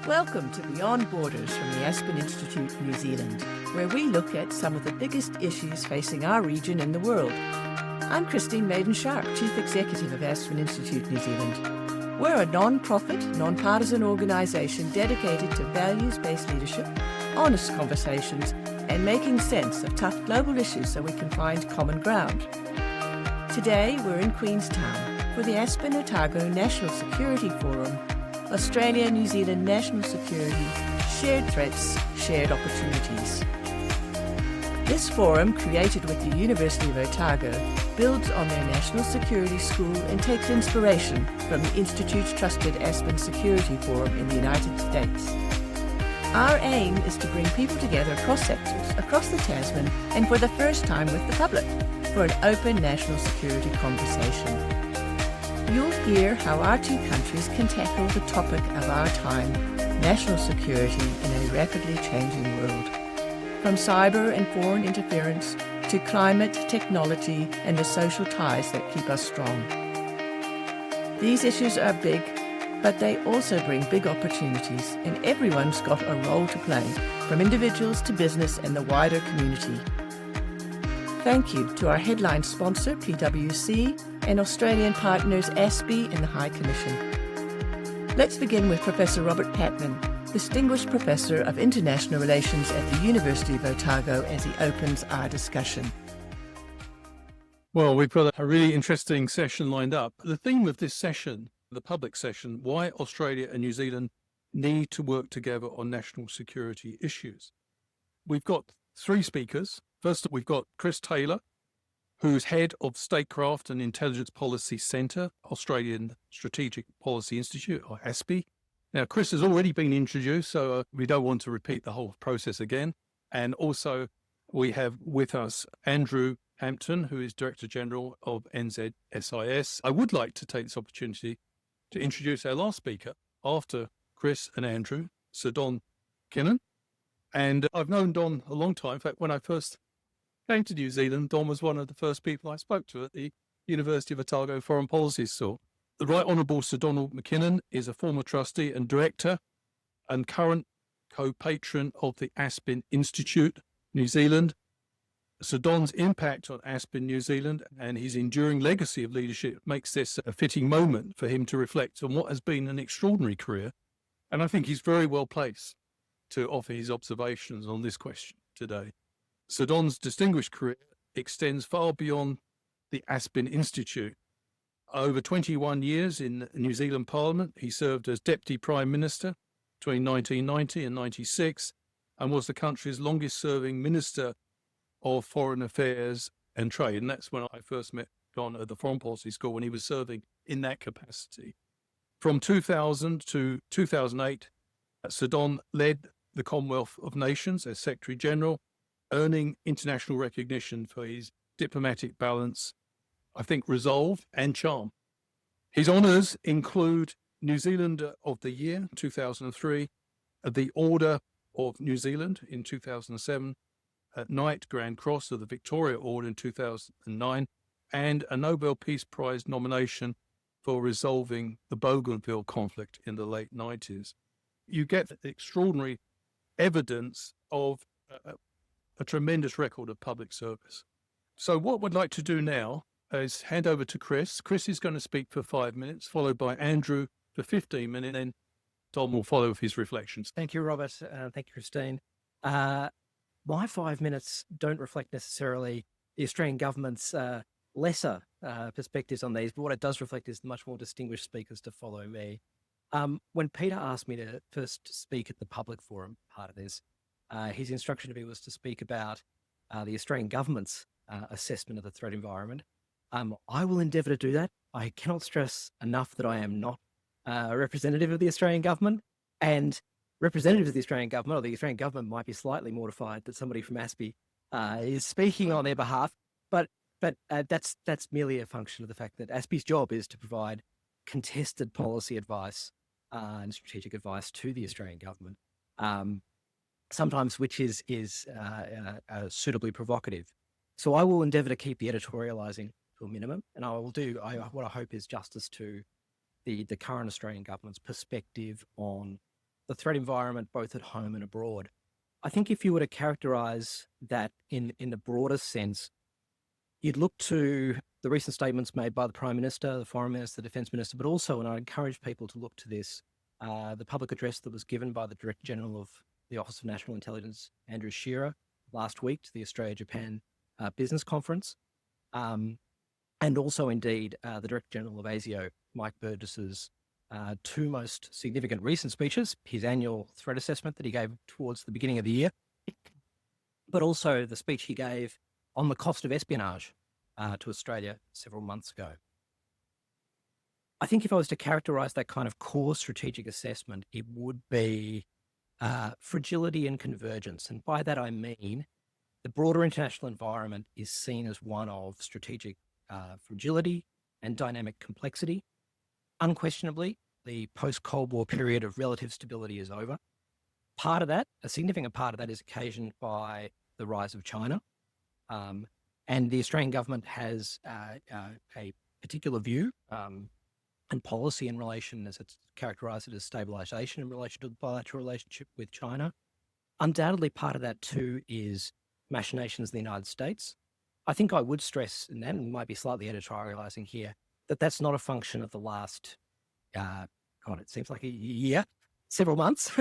Welcome to Beyond Borders from the Aspen Institute, New Zealand, where we look at some of the biggest issues facing our region and the world. I'm Christine Maiden-Sharp, Chief Executive of Aspen Institute, New Zealand. We're a non-profit, non-partisan organisation dedicated to values-based leadership, honest conversations, and making sense of tough global issues so we can find common ground. Today, we're in Queenstown for the Aspen-Otago National Security Forum, Australia-New Zealand National Security, Shared Threats, Shared Opportunities. This forum, created with the University of Otago, builds on their National Security School and takes inspiration from the Institute's trusted Aspen Security Forum in the United States. Our aim is to bring people together across sectors, across the Tasman, and for the first time with the public, for an open national security conversation. You'll hear how our two countries can tackle the topic of our time, national security in a rapidly changing world. From cyber and foreign interference to climate, technology, and the social ties that keep us strong. These issues are big, but they also bring big opportunities, and everyone's got a role to play, from individuals to business and the wider community. Thank you to our headline sponsor, PwC, and Australian partners ASPI and the High Commission. Let's begin with Professor Robert Patman, Distinguished Professor of International Relations at the University of Otago, as he opens our discussion. Well, we've got a really interesting session lined up. The theme of this session, the public session, why Australia and New Zealand need to work together on national security issues. We've got three speakers. First, we've got Chris Taylor, who's head of Statecraft and Intelligence Policy Centre, Australian Strategic Policy Institute, or ASPI. Now, Chris has already been introduced, so we don't want to repeat the whole process again. And also, we have with us Andrew Hampton, who is Director General of NZSIS. I would like to take this opportunity to introduce our last speaker after Chris and Andrew, Sir Don McKinnon. And I've known Don a long time. In fact, when I first came to New Zealand, Don was one of the first people I spoke to at the University of Otago Foreign Policy School. The Right Honourable Sir Donald McKinnon is a former trustee and director and current co-patron of the Aspen Institute, New Zealand. Sir Don's impact on Aspen, New Zealand, and his enduring legacy of leadership makes this a fitting moment for him to reflect on what has been an extraordinary career. And I think he's very well placed to offer his observations on this question today. Sir Don's distinguished career extends far beyond the Aspen Institute. Over 21 years in New Zealand Parliament, he served as Deputy Prime Minister between 1990 and 96 and was the country's longest-serving Minister of Foreign Affairs and Trade. And that's when I first met Don at the Foreign Policy School, when he was serving in that capacity. From 2000 to 2008, Sir Don led the Commonwealth of Nations as Secretary General, earning international recognition for his diplomatic balance, I think, resolve and charm. His honours include New Zealander of the Year, 2003, the Order of New Zealand in 2007, Knight Grand Cross of the Victoria Order in 2009, and a Nobel Peace Prize nomination for resolving the Bougainville conflict in the late 90s. You get extraordinary evidence of a tremendous record of public service. So what we'd like to do now is hand over to Chris. Chris is going to speak for 5 minutes, followed by Andrew for 15 minutes, and then Tom will follow with his reflections. Thank you, Robert. Thank you, Christine. My 5 minutes don't reflect necessarily the Australian government's lesser perspectives on these, but what it does reflect is the much more distinguished speakers to follow me. When Peter asked me to first speak at the public forum part of this, his instruction to me was to speak about the Australian government's assessment of the threat environment. I will endeavour to do that. I cannot stress enough that I am not a representative of the Australian government, and representatives of the Australian government, or the Australian government, might be slightly mortified that somebody from ASPI is speaking on their behalf, but that's merely a function of the fact that ASPI's job is to provide contested policy advice and strategic advice to the Australian government, sometimes which is suitably provocative. So I will endeavour to keep the editorialising to a minimum, and I will do what I hope is justice to the current Australian government's perspective on the threat environment both at home and abroad. I think if you were to characterise that in the broader sense, you'd look to the recent statements made by the Prime Minister, the Foreign Minister, the Defence Minister, but also, and I encourage people to look to this, the public address that was given by the Director General of the Office of National Intelligence, Andrew Shearer, last week to the Australia-Japan Business Conference, and also indeed the Director General of ASIO, Mike Burgess's two most significant recent speeches, his annual threat assessment that he gave towards the beginning of the year, but also the speech he gave on the cost of espionage to Australia several months ago. I think if I was to characterise that kind of core strategic assessment, it would be fragility and convergence. And by that I mean the broader international environment is seen as one of strategic fragility and dynamic complexity. Unquestionably, the post-Cold War period of relative stability is over. Part of that, a significant part of that, is occasioned by the rise of China. And the Australian government has a particular view and policy in relation, as it's characterised it as stabilisation in relation to the bilateral relationship with China. Undoubtedly, part of that too is machinations in the United States. I think I would stress, and that might be slightly editorialising here, that that's not a function of the last, it seems like a year, several months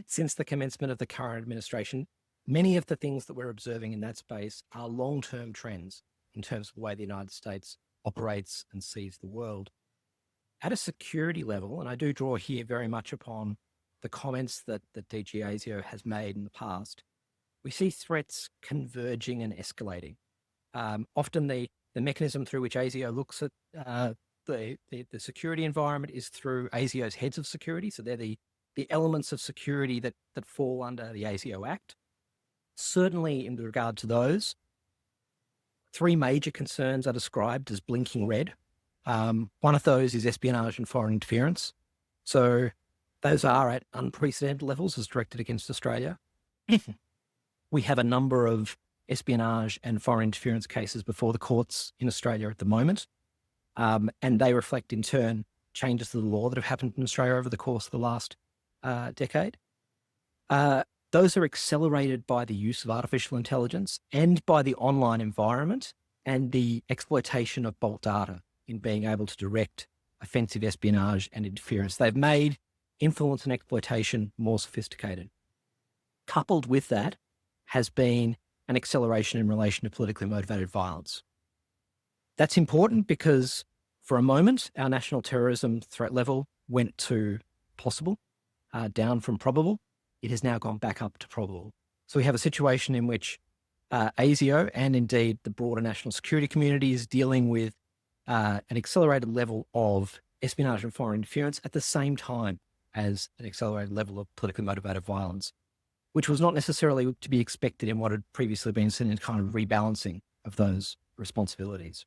since the commencement of the current administration. Many of the things that we're observing in that space are long-term trends in terms of the way the United States operates and sees the world. At a security level, and I do draw here very much upon the comments that DG ASIO has made in the past, we see threats converging and escalating. Often the mechanism through which ASIO looks at the security environment is through ASIO's heads of security. So they're the elements of security that fall under the ASIO Act. Certainly in regard to those, three major concerns are described as blinking red. One of those is espionage and foreign interference. So those are at unprecedented levels as directed against Australia. We have a number of espionage and foreign interference cases before the courts in Australia at the moment. And they reflect in turn changes to the law that have happened in Australia over the course of the last decade. Those are accelerated by the use of artificial intelligence and by the online environment and the exploitation of bulk data in being able to direct offensive espionage and interference. They've made influence and exploitation more sophisticated. Coupled with that has been an acceleration in relation to politically motivated violence. That's important because for a moment, our national terrorism threat level went to possible, down from probable. It has now gone back up to probable. So we have a situation in which ASIO and indeed the broader national security community is dealing with an accelerated level of espionage and foreign interference at the same time as an accelerated level of politically motivated violence, which was not necessarily to be expected in what had previously been seen in kind of rebalancing of those responsibilities.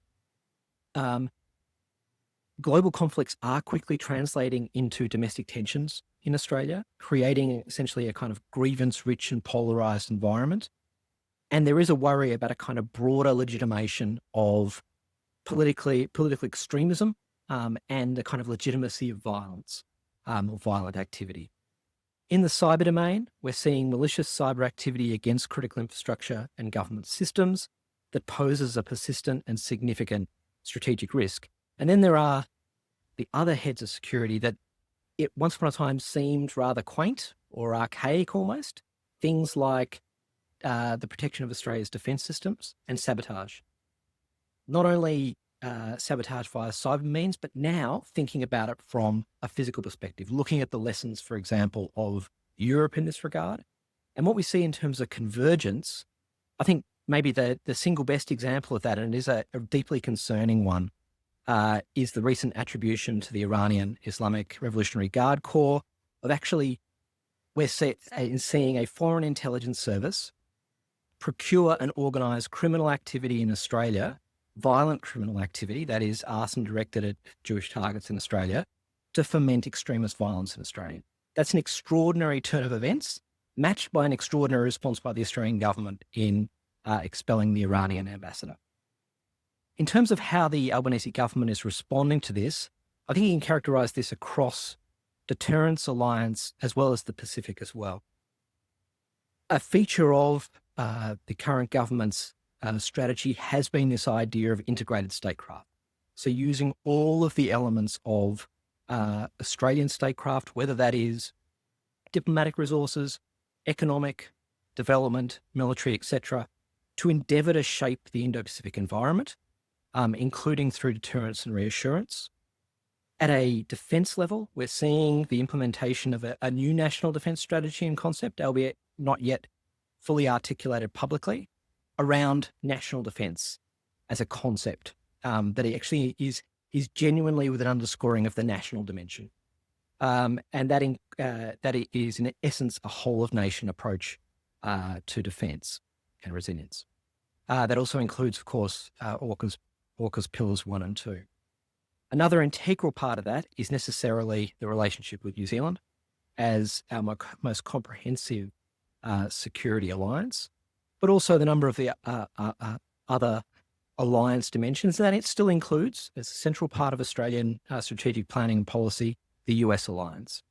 Global conflicts are quickly translating into domestic tensions in Australia, creating essentially a kind of grievance-rich and polarised environment. And there is a worry about a kind of broader legitimation of political extremism and the kind of legitimacy of violence or violent activity. In the cyber domain, we're seeing malicious cyber activity against critical infrastructure and government systems that poses a persistent and significant strategic risk. And then there are the other heads of security that it once upon a time seemed rather quaint or archaic almost, things like the protection of Australia's defence systems and sabotage. Not only sabotage via cyber means, but now thinking about it from a physical perspective, looking at the lessons, for example, of Europe in this regard. And what we see in terms of convergence, I think maybe the single best example of that, and it is a deeply concerning one, is the recent attribution to the Iranian Islamic Revolutionary Guard Corps of actually, we're seeing a foreign intelligence service procure and organise criminal activity in Australia, violent criminal activity, that is arson directed at Jewish targets in Australia, to foment extremist violence in Australia. That's an extraordinary turn of events, matched by an extraordinary response by the Australian government in expelling the Iranian ambassador. In terms of how the Albanese government is responding to this, I think you can characterise this across deterrence alliance, as well as the Pacific as well. A feature of the current government's strategy has been this idea of integrated statecraft. So using all of the elements of Australian statecraft, whether that is diplomatic resources, economic, development, military, etc., to endeavour to shape the Indo-Pacific environment, including through deterrence and reassurance. At a defence level, we're seeing the implementation of a new national defence strategy and concept, albeit not yet fully articulated publicly, around national defence as a concept that it actually is genuinely with an underscoring of the national dimension. And that it is, in essence, a whole-of-nation approach to defence and resilience. That also includes, of course, AUKUS Pillars 1 and 2. Another integral part of that is necessarily the relationship with New Zealand as our most comprehensive security alliance, but also the number of the other alliance dimensions that it still includes, as a central part of Australian strategic planning and policy, the US alliance.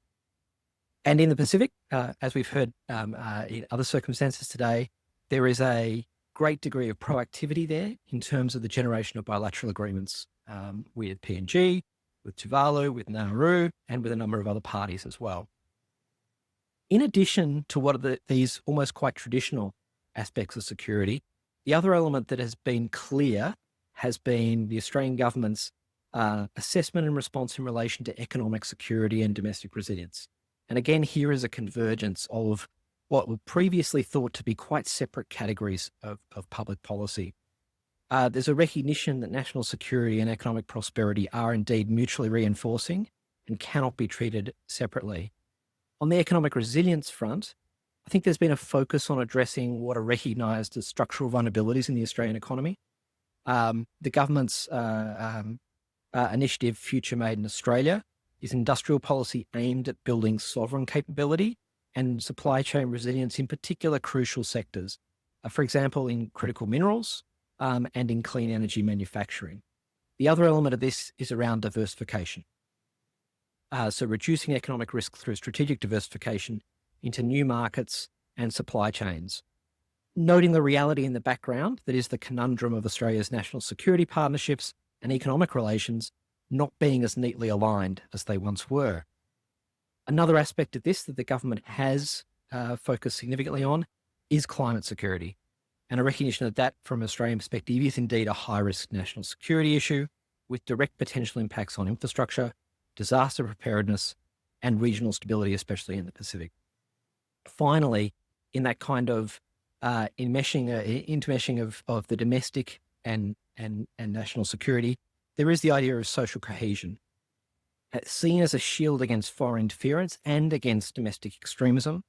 And in the Pacific, as we've heard in other circumstances today, there is a great degree of proactivity there in terms of the generation of bilateral agreements with PNG, with Tuvalu, with Nauru, and with a number of other parties as well. In addition to what are these almost quite traditional aspects of security, the other element that has been clear has been the Australian government's assessment and response in relation to economic security and domestic resilience. And again, here is a convergence of what were previously thought to be quite separate categories of public policy. There's a recognition that national security and economic prosperity are indeed mutually reinforcing and cannot be treated separately. On the economic resilience front, I think there's been a focus on addressing what are recognised as structural vulnerabilities in the Australian economy. The government's initiative, Future Made in Australia, is industrial policy aimed at building sovereign capability and supply chain resilience in particular crucial sectors, for example, in critical minerals and in clean energy manufacturing. The other element of this is around diversification. So reducing economic risk through strategic diversification into new markets and supply chains. Noting the reality in the background that is the conundrum of Australia's national security partnerships and economic relations not being as neatly aligned as they once were. Another aspect of this that the government has focused significantly on is climate security, and a recognition that that, from an Australian perspective, is indeed a high-risk national security issue with direct potential impacts on infrastructure, disaster preparedness, and regional stability, especially in the Pacific. Finally, in that kind of intermeshing of the domestic and national security, there is the idea of social cohesion, seen as a shield against foreign interference and against domestic extremism.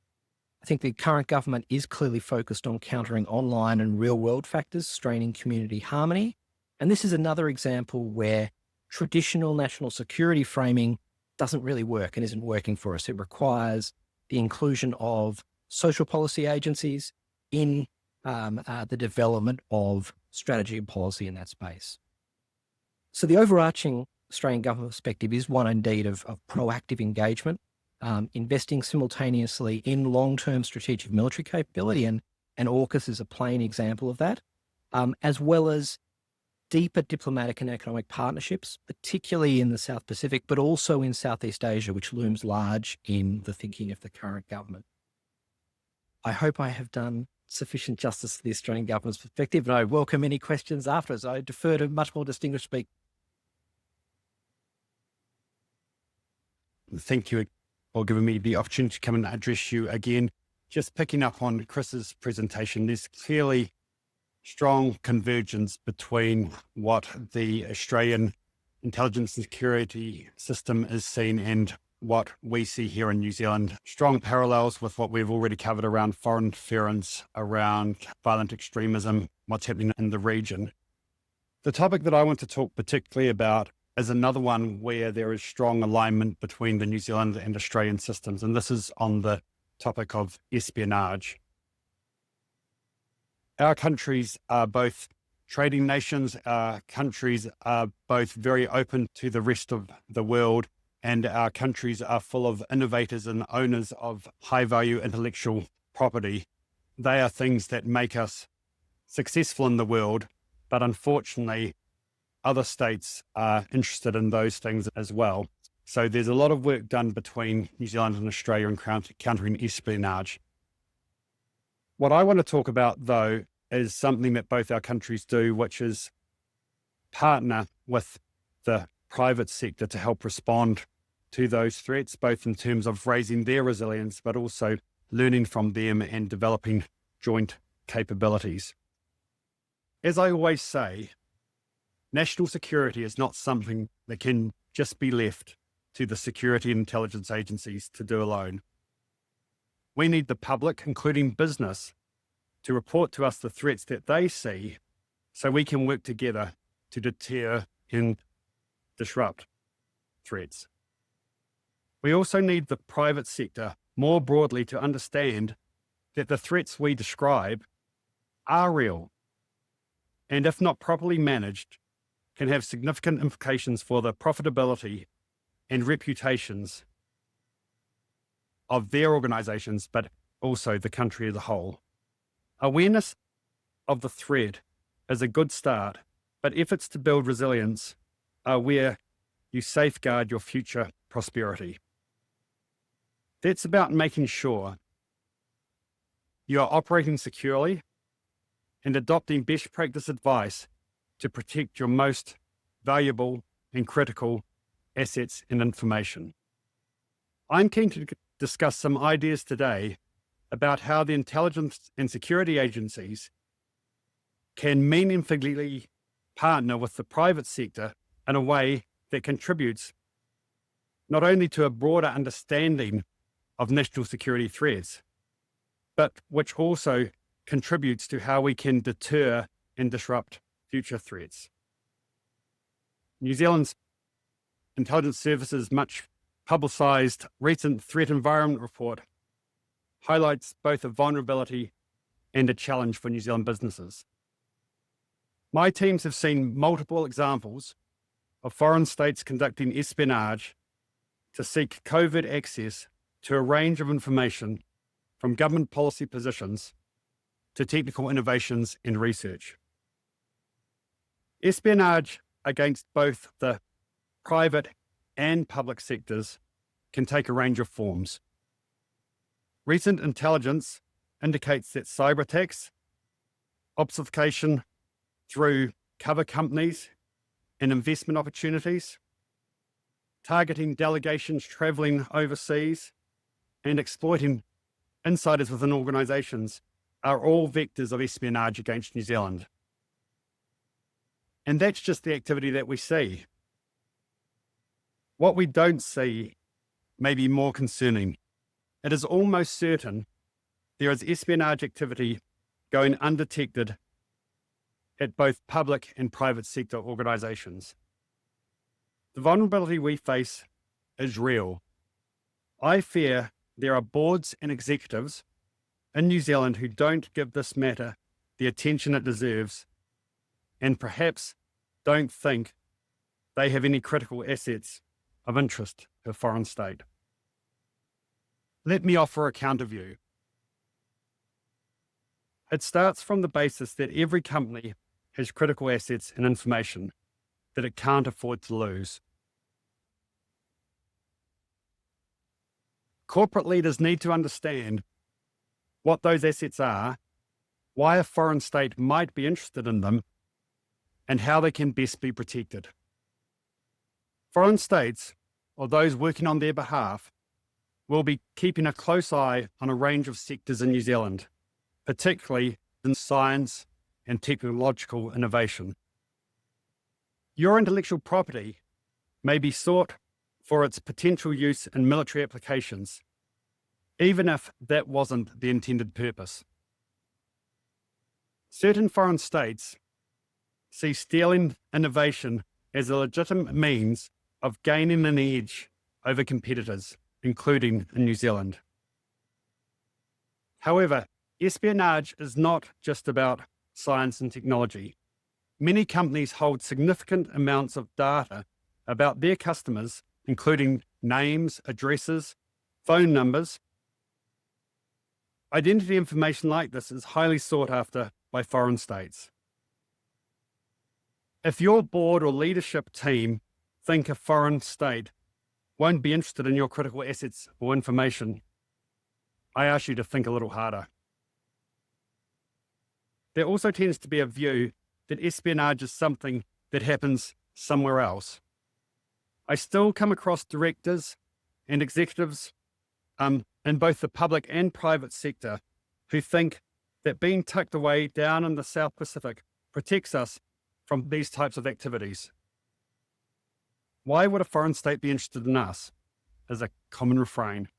I think the current government is clearly focused on countering online and real-world factors straining community harmony. And this is another example where traditional national security framing doesn't really work and isn't working for us. It requires the inclusion of social policy agencies in the development of strategy and policy in that space. So the overarching Australian government perspective is one indeed of proactive engagement, investing simultaneously in long-term strategic military capability, and AUKUS is a plain example of that, as well as deeper diplomatic and economic partnerships, particularly in the South Pacific, but also in Southeast Asia, which looms large in the thinking of the current government. I hope I have done sufficient justice to the Australian government's perspective, and I welcome any questions afterwards. I defer to much more distinguished speakers. Thank you for giving me the opportunity to come and address you again. Just picking up on Chris's presentation, there's clearly strong convergence between what the Australian intelligence and security system is seeing and what we see here in New Zealand. Strong parallels with what we've already covered around foreign interference, around violent extremism, what's happening in the region. The topic that I want to talk particularly about is another one where there is strong alignment between the New Zealand and Australian systems, and this is on the topic of espionage. Our countries are both trading nations, our countries are both very open to the rest of the world, and our countries are full of innovators and owners of high-value intellectual property. They are things that make us successful in the world, but unfortunately, other states are interested in those things as well. So there's a lot of work done between New Zealand and Australia in countering espionage. What I want to talk about, though, is something that both our countries do, which is partner with the private sector to help respond to those threats, both in terms of raising their resilience, but also learning from them and developing joint capabilities. As I always say, national security is not something that can just be left to the security and intelligence agencies to do alone. We need the public, including business, to report to us the threats that they see so we can work together to deter and disrupt threats. We also need the private sector more broadly to understand that the threats we describe are real, and if not properly managed, can have significant implications for the profitability and reputations of their organizations, but also the country as a whole. Awareness of the threat is a good start, but efforts to build resilience are where you safeguard your future prosperity. That's about making sure you are operating securely and adopting best practice advice to protect your most valuable and critical assets and information. I'm keen to discuss some ideas today about how the intelligence and security agencies can meaningfully partner with the private sector in a way that contributes not only to a broader understanding of national security threats, but which also contributes to how we can deter and disrupt future threats. New Zealand's Intelligence Service's much publicised recent threat environment report highlights both a vulnerability and a challenge for New Zealand businesses. My teams have seen multiple examples of foreign states conducting espionage to seek covert access to a range of information from government policy positions to technical innovations and research. Espionage against both the private and public sectors can take a range of forms. Recent intelligence indicates that cyber attacks, obfuscation through cover companies and investment opportunities, targeting delegations travelling overseas, and exploiting insiders within organisations are all vectors of espionage against New Zealand. And that's just the activity that we see. What we don't see may be more concerning. It is almost certain there is espionage activity going undetected at both public and private sector organisations. The vulnerability we face is real. I fear there are boards and executives in New Zealand who don't give this matter the attention it deserves and perhaps don't think they have any critical assets of interest to a foreign state. Let me offer a counter view. It starts from the basis that every company has critical assets and information that it can't afford to lose. Corporate leaders need to understand what those assets are, why a foreign state might be interested in them, and how they can best be protected. Foreign states, or those working on their behalf, will be keeping a close eye on a range of sectors in New Zealand, particularly in science and technological innovation. Your intellectual property may be sought for its potential use in military applications, even if that wasn't the intended purpose. Certain foreign states see stealing innovation as a legitimate means of gaining an edge over competitors, including in New Zealand. However, espionage is not just about science and technology. Many companies hold significant amounts of data about their customers including names, addresses, phone numbers. Identity information like this is highly sought after by foreign states. If your board or leadership team think a foreign state won't be interested in your critical assets or information, I ask you to think a little harder. There also tends to be a view that espionage is something that happens somewhere else. I still come across directors and executives in both the public and private sector who think that being tucked away down in the South Pacific protects us from these types of activities. Why would a foreign state be interested in us? Is a common refrain.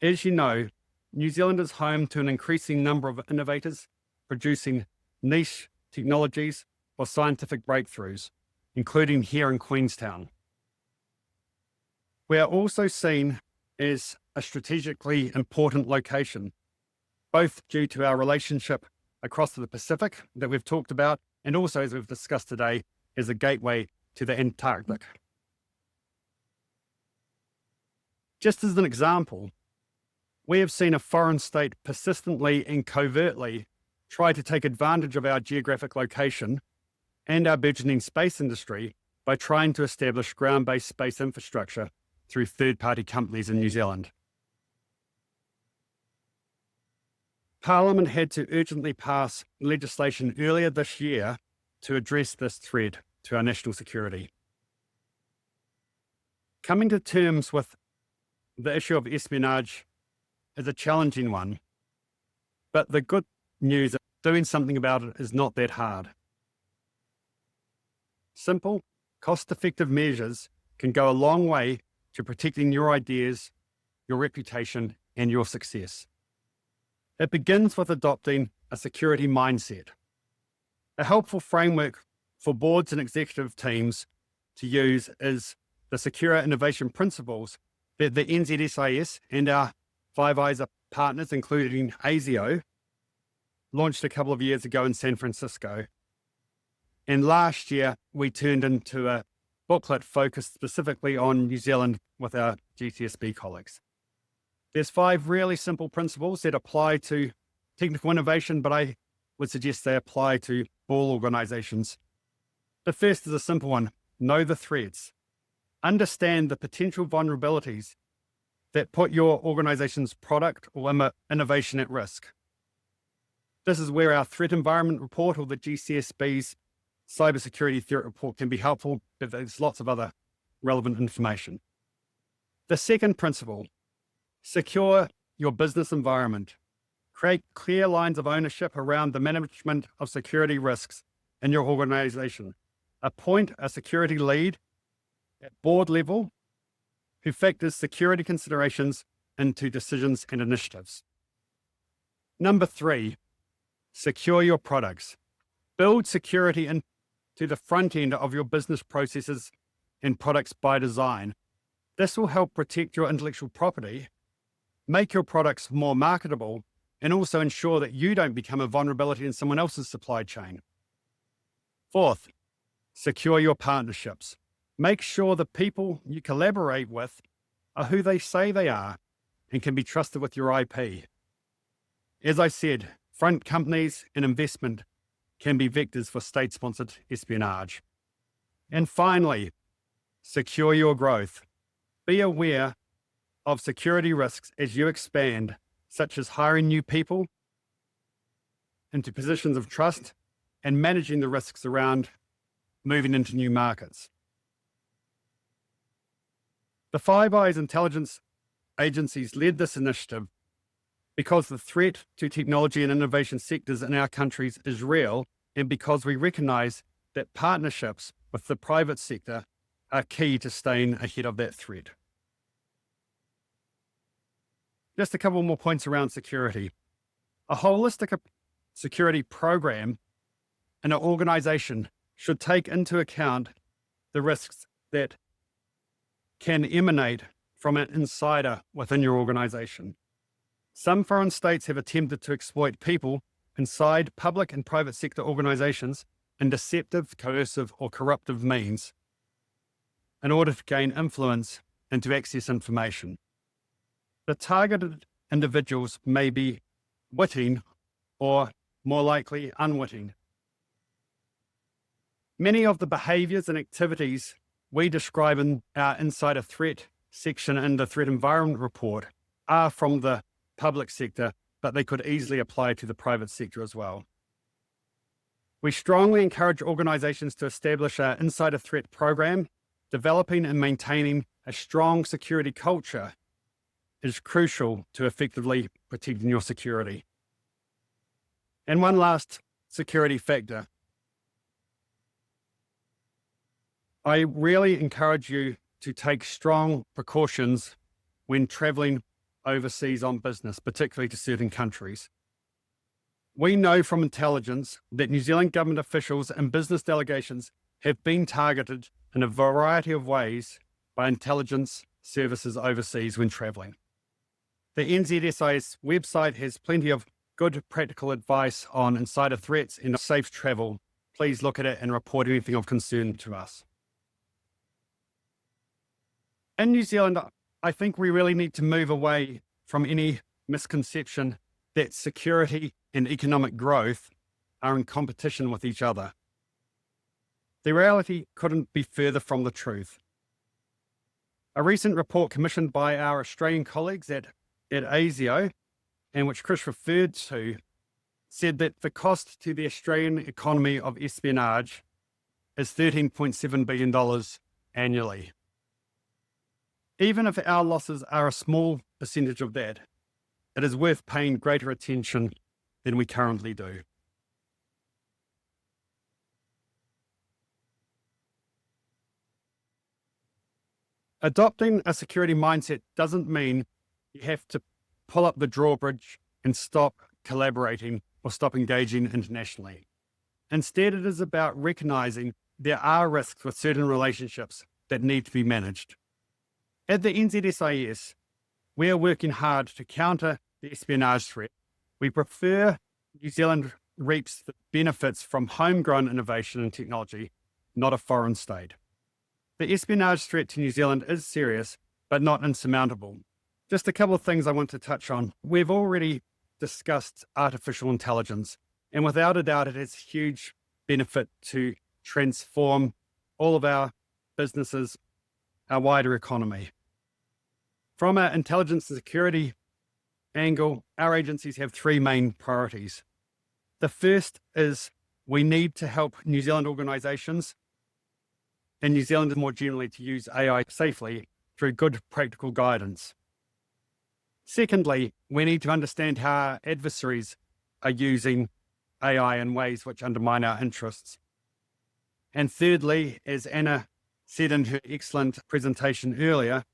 As you know, New Zealand is home to an increasing number of innovators producing niche technologies or scientific breakthroughs, including here in Queenstown. We are also seen as a strategically important location, both due to our relationship across the Pacific that we've talked about, and also, as we've discussed today, as a gateway to the Antarctic. Just as an example, we have seen a foreign state persistently and covertly try to take advantage of our geographic location and our burgeoning space industry by trying to establish ground-based space infrastructure through third-party companies in New Zealand. Parliament had to urgently pass legislation earlier this year to address this threat to our national security. Coming to terms with the issue of espionage is a challenging one, but the good news is doing something about it is not that hard. Simple, cost-effective measures can go a long way to protecting your ideas, your reputation, and your success. It begins with adopting a security mindset. A helpful framework for boards and executive teams to use is the Secure Innovation Principles that the NZSIS and our Five Eyes partners, including ASIO, launched a couple of years ago in San Francisco. And last year, we turned into a booklet focused specifically on New Zealand with our GTSB colleagues. There's 5 really simple principles that apply to technical innovation, but I would suggest they apply to all organizations. The first is a simple one: know the threats. Understand the potential vulnerabilities that put your organization's product or innovation at risk. This is where our threat environment report or the GCSB's cybersecurity threat report can be helpful, but there's lots of other relevant information. The second principle: secure your business environment. Create clear lines of ownership around the management of security risks in your organization. Appoint a security lead at board level who factors security considerations into decisions and initiatives. Number 3, secure your products. Build security into the front end of your business processes and products by design. This will help protect your intellectual property, make your products more marketable, and also ensure that you don't become a vulnerability in someone else's supply chain. Fourth, secure your partnerships. Make sure the people you collaborate with are who they say they are and can be trusted with your IP. As I said, front companies and investment can be vectors for state-sponsored espionage. And finally, secure your growth. Be aware of security risks as you expand, such as hiring new people into positions of trust and managing the risks around moving into new markets. The Five Eyes intelligence agencies led this initiative because the threat to technology and innovation sectors in our countries is real, and because we recognize that partnerships with the private sector are key to staying ahead of that threat. Just a couple more points around security. A holistic security program in an organization should take into account the risks that can emanate from an insider within your organization. Some foreign states have attempted to exploit people inside public and private sector organizations in deceptive, coercive, or corruptive means. in order to gain influence and to access information. The targeted individuals may be witting or, more likely, unwitting. Many of the behaviours and activities we describe in our Insider Threat section in the Threat Environment Report are from the public sector, but they could easily apply to the private sector as well. We strongly encourage organisations to establish an Insider Threat program. Developing and maintaining a strong security culture is crucial to effectively protecting your security. And one last security factor. I really encourage you to take strong precautions when travelling overseas on business, particularly to certain countries. We know from intelligence that New Zealand government officials and business delegations have been targeted in a variety of ways by intelligence services overseas when travelling. The NZSIS website has plenty of good practical advice on insider threats and safe travel. Please look at it and report anything of concern to us. In New Zealand, I think we really need to move away from any misconception that security and economic growth are in competition with each other. The reality couldn't be further from the truth. A recent report commissioned by our Australian colleagues at ASIO, and which Chris referred to, said that the cost to the Australian economy of espionage is $13.7 billion annually. Even if our losses are a small percentage of that, it is worth paying greater attention than we currently do. Adopting a security mindset doesn't mean you have to pull up the drawbridge and stop collaborating or stop engaging internationally. Instead, it is about recognizing there are risks with certain relationships that need to be managed. At the NZSIS, we are working hard to counter the espionage threat. We prefer New Zealand reaps the benefits from homegrown innovation and technology, not a foreign state. The espionage threat to New Zealand is serious, but not insurmountable. Just a couple of things I want to touch on. We've already discussed artificial intelligence, and without a doubt, it has huge benefit to transform all of our businesses, our wider economy. From our intelligence and security angle, our agencies have three main priorities. The first is we need to help New Zealand organisations and New Zealanders more generally to use AI safely through good practical guidance. Secondly, we need to understand how our adversaries are using AI in ways which undermine our interests. And thirdly, as Anna said in her excellent presentation earlier,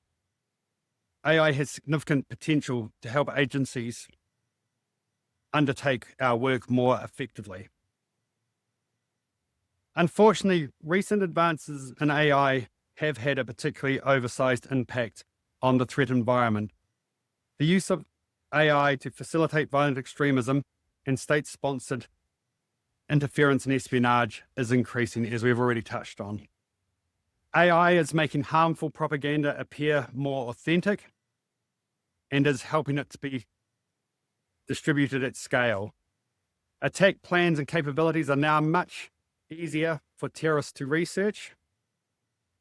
AI has significant potential to help agencies undertake our work more effectively. Unfortunately, recent advances in AI have had a particularly oversized impact on the threat environment. The use of AI to facilitate violent extremism and state-sponsored interference and espionage is increasing, as we've already touched on. AI is making harmful propaganda appear more authentic and is helping it to be distributed at scale. Attack plans and capabilities are now much easier for terrorists to research,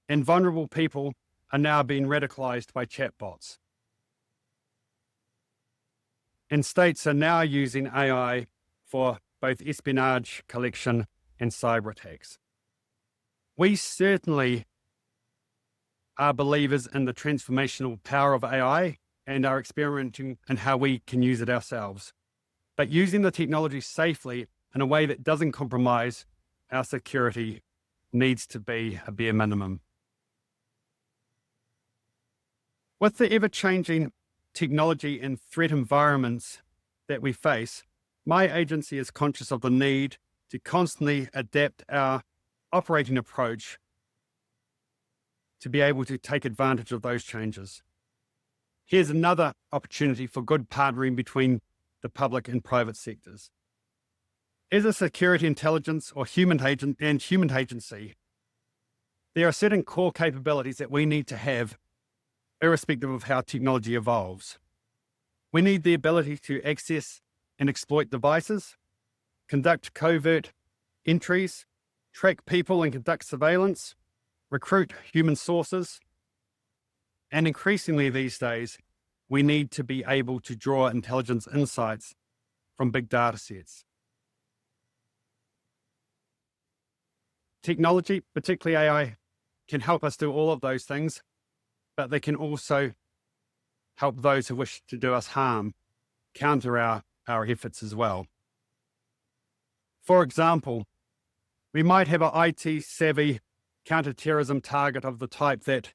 and vulnerable people are now being radicalized by chatbots. And states are now using AI for both espionage collection and cyber attacks. We certainly are believers in the transformational power of AI and are experimenting in how we can use it ourselves. But using the technology safely in a way that doesn't compromise our security needs to be a bare minimum. With the ever-changing technology and threat environments that we face, my agency is conscious of the need to constantly adapt our operating approach to be able to take advantage of those changes. Here's another opportunity for good partnering between the public and private sectors. As a security intelligence or human agency, There are certain core capabilities that we need to have, irrespective of how technology evolves. We need the ability to access and exploit devices, conduct covert entries, track people and conduct surveillance, recruit human sources, and increasingly these days, we need to be able to draw intelligence insights from big data sets. Technology, particularly AI, can help us do all of those things, but they can also help those who wish to do us harm counter our efforts as well. For example, we might have an IT-savvy counter-terrorism target of the type that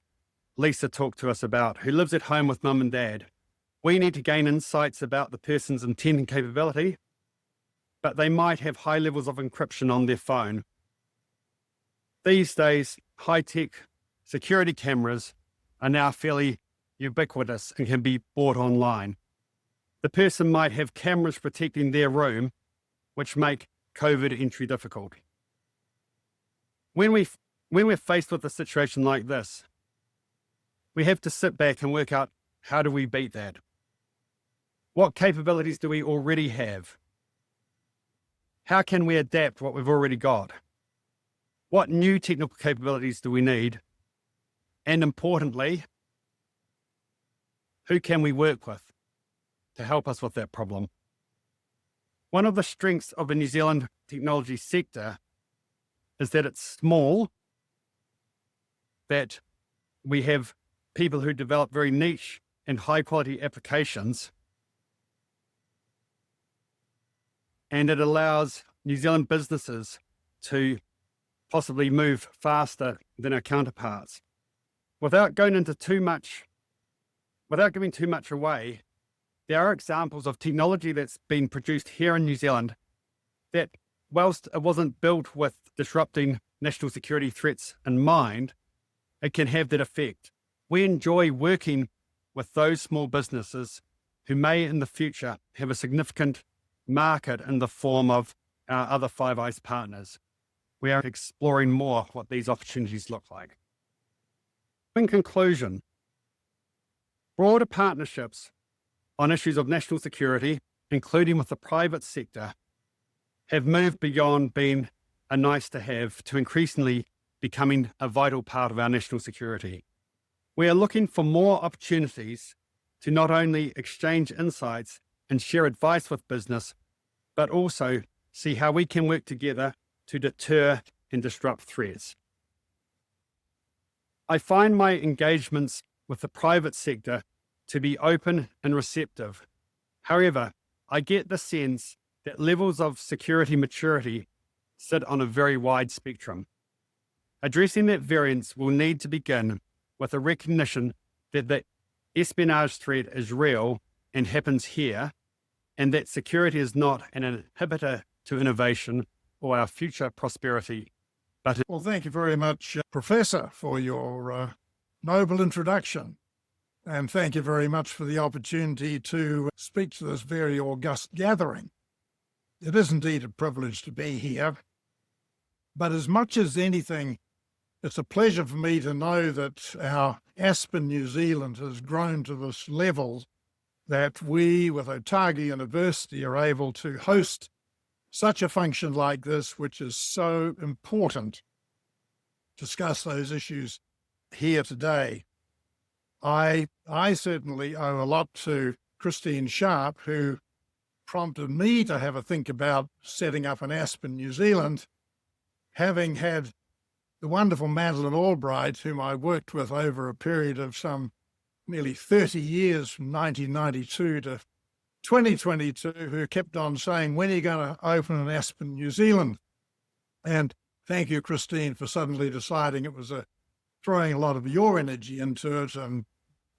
Lisa talked to us about, who lives at home with mum and dad. We need to gain insights about the person's intent and capability, but they might have high levels of encryption on their phone. These days, high-tech security cameras are now fairly ubiquitous and can be bought online. The person might have cameras protecting their room, which make covert entry difficult. When we're faced with a situation like this, we have to sit back and work out, how do we beat that? What capabilities do we already have? How can we adapt what we've already got? What new technical capabilities do we need? And importantly, who can we work with to help us with that problem? One of the strengths of the New Zealand technology sector is that it's small, that we have people who develop very niche and high quality applications, and it allows New Zealand businesses to possibly move faster than our counterparts. Without going into without giving too much away, there are examples of technology that's been produced here in New Zealand that, whilst it wasn't built with disrupting national security threats in mind, it can have that effect. We enjoy working with those small businesses who may in the future have a significant market in the form of our other Five Eyes partners. We are exploring more what these opportunities look like. In conclusion, broader partnerships on issues of national security, including with the private sector, have moved beyond being a nice to have to increasingly becoming a vital part of our national security. We are looking for more opportunities to not only exchange insights and share advice with business, but also see how we can work together to deter and disrupt threats. I find my engagements with the private sector to be open and receptive. However, I get the sense that levels of security maturity sit on a very wide spectrum. Addressing that variance will need to begin with a recognition that the espionage threat is real and happens here, and that security is not an inhibitor to innovation or our future prosperity. Well, thank you very much, Professor, for your noble introduction. And thank you very much for the opportunity to speak to this very august gathering. It is indeed a privilege to be here. But as much as anything, it's a pleasure for me to know that our Aspen, New Zealand has grown to this level that we, with Otago University, are able to host such a function like this, which is so important, discuss those issues here today. I certainly owe a lot to Christine Sharp, who prompted me to have a think about setting up an Aspen, New Zealand, having had the wonderful Madeleine Albright, whom I worked with over a period of some nearly 30 years from 1992 to 2022, who kept on saying, when are you going to open an Aspen, New Zealand? And thank you, Christine, for suddenly deciding it was throwing a lot of your energy into it. And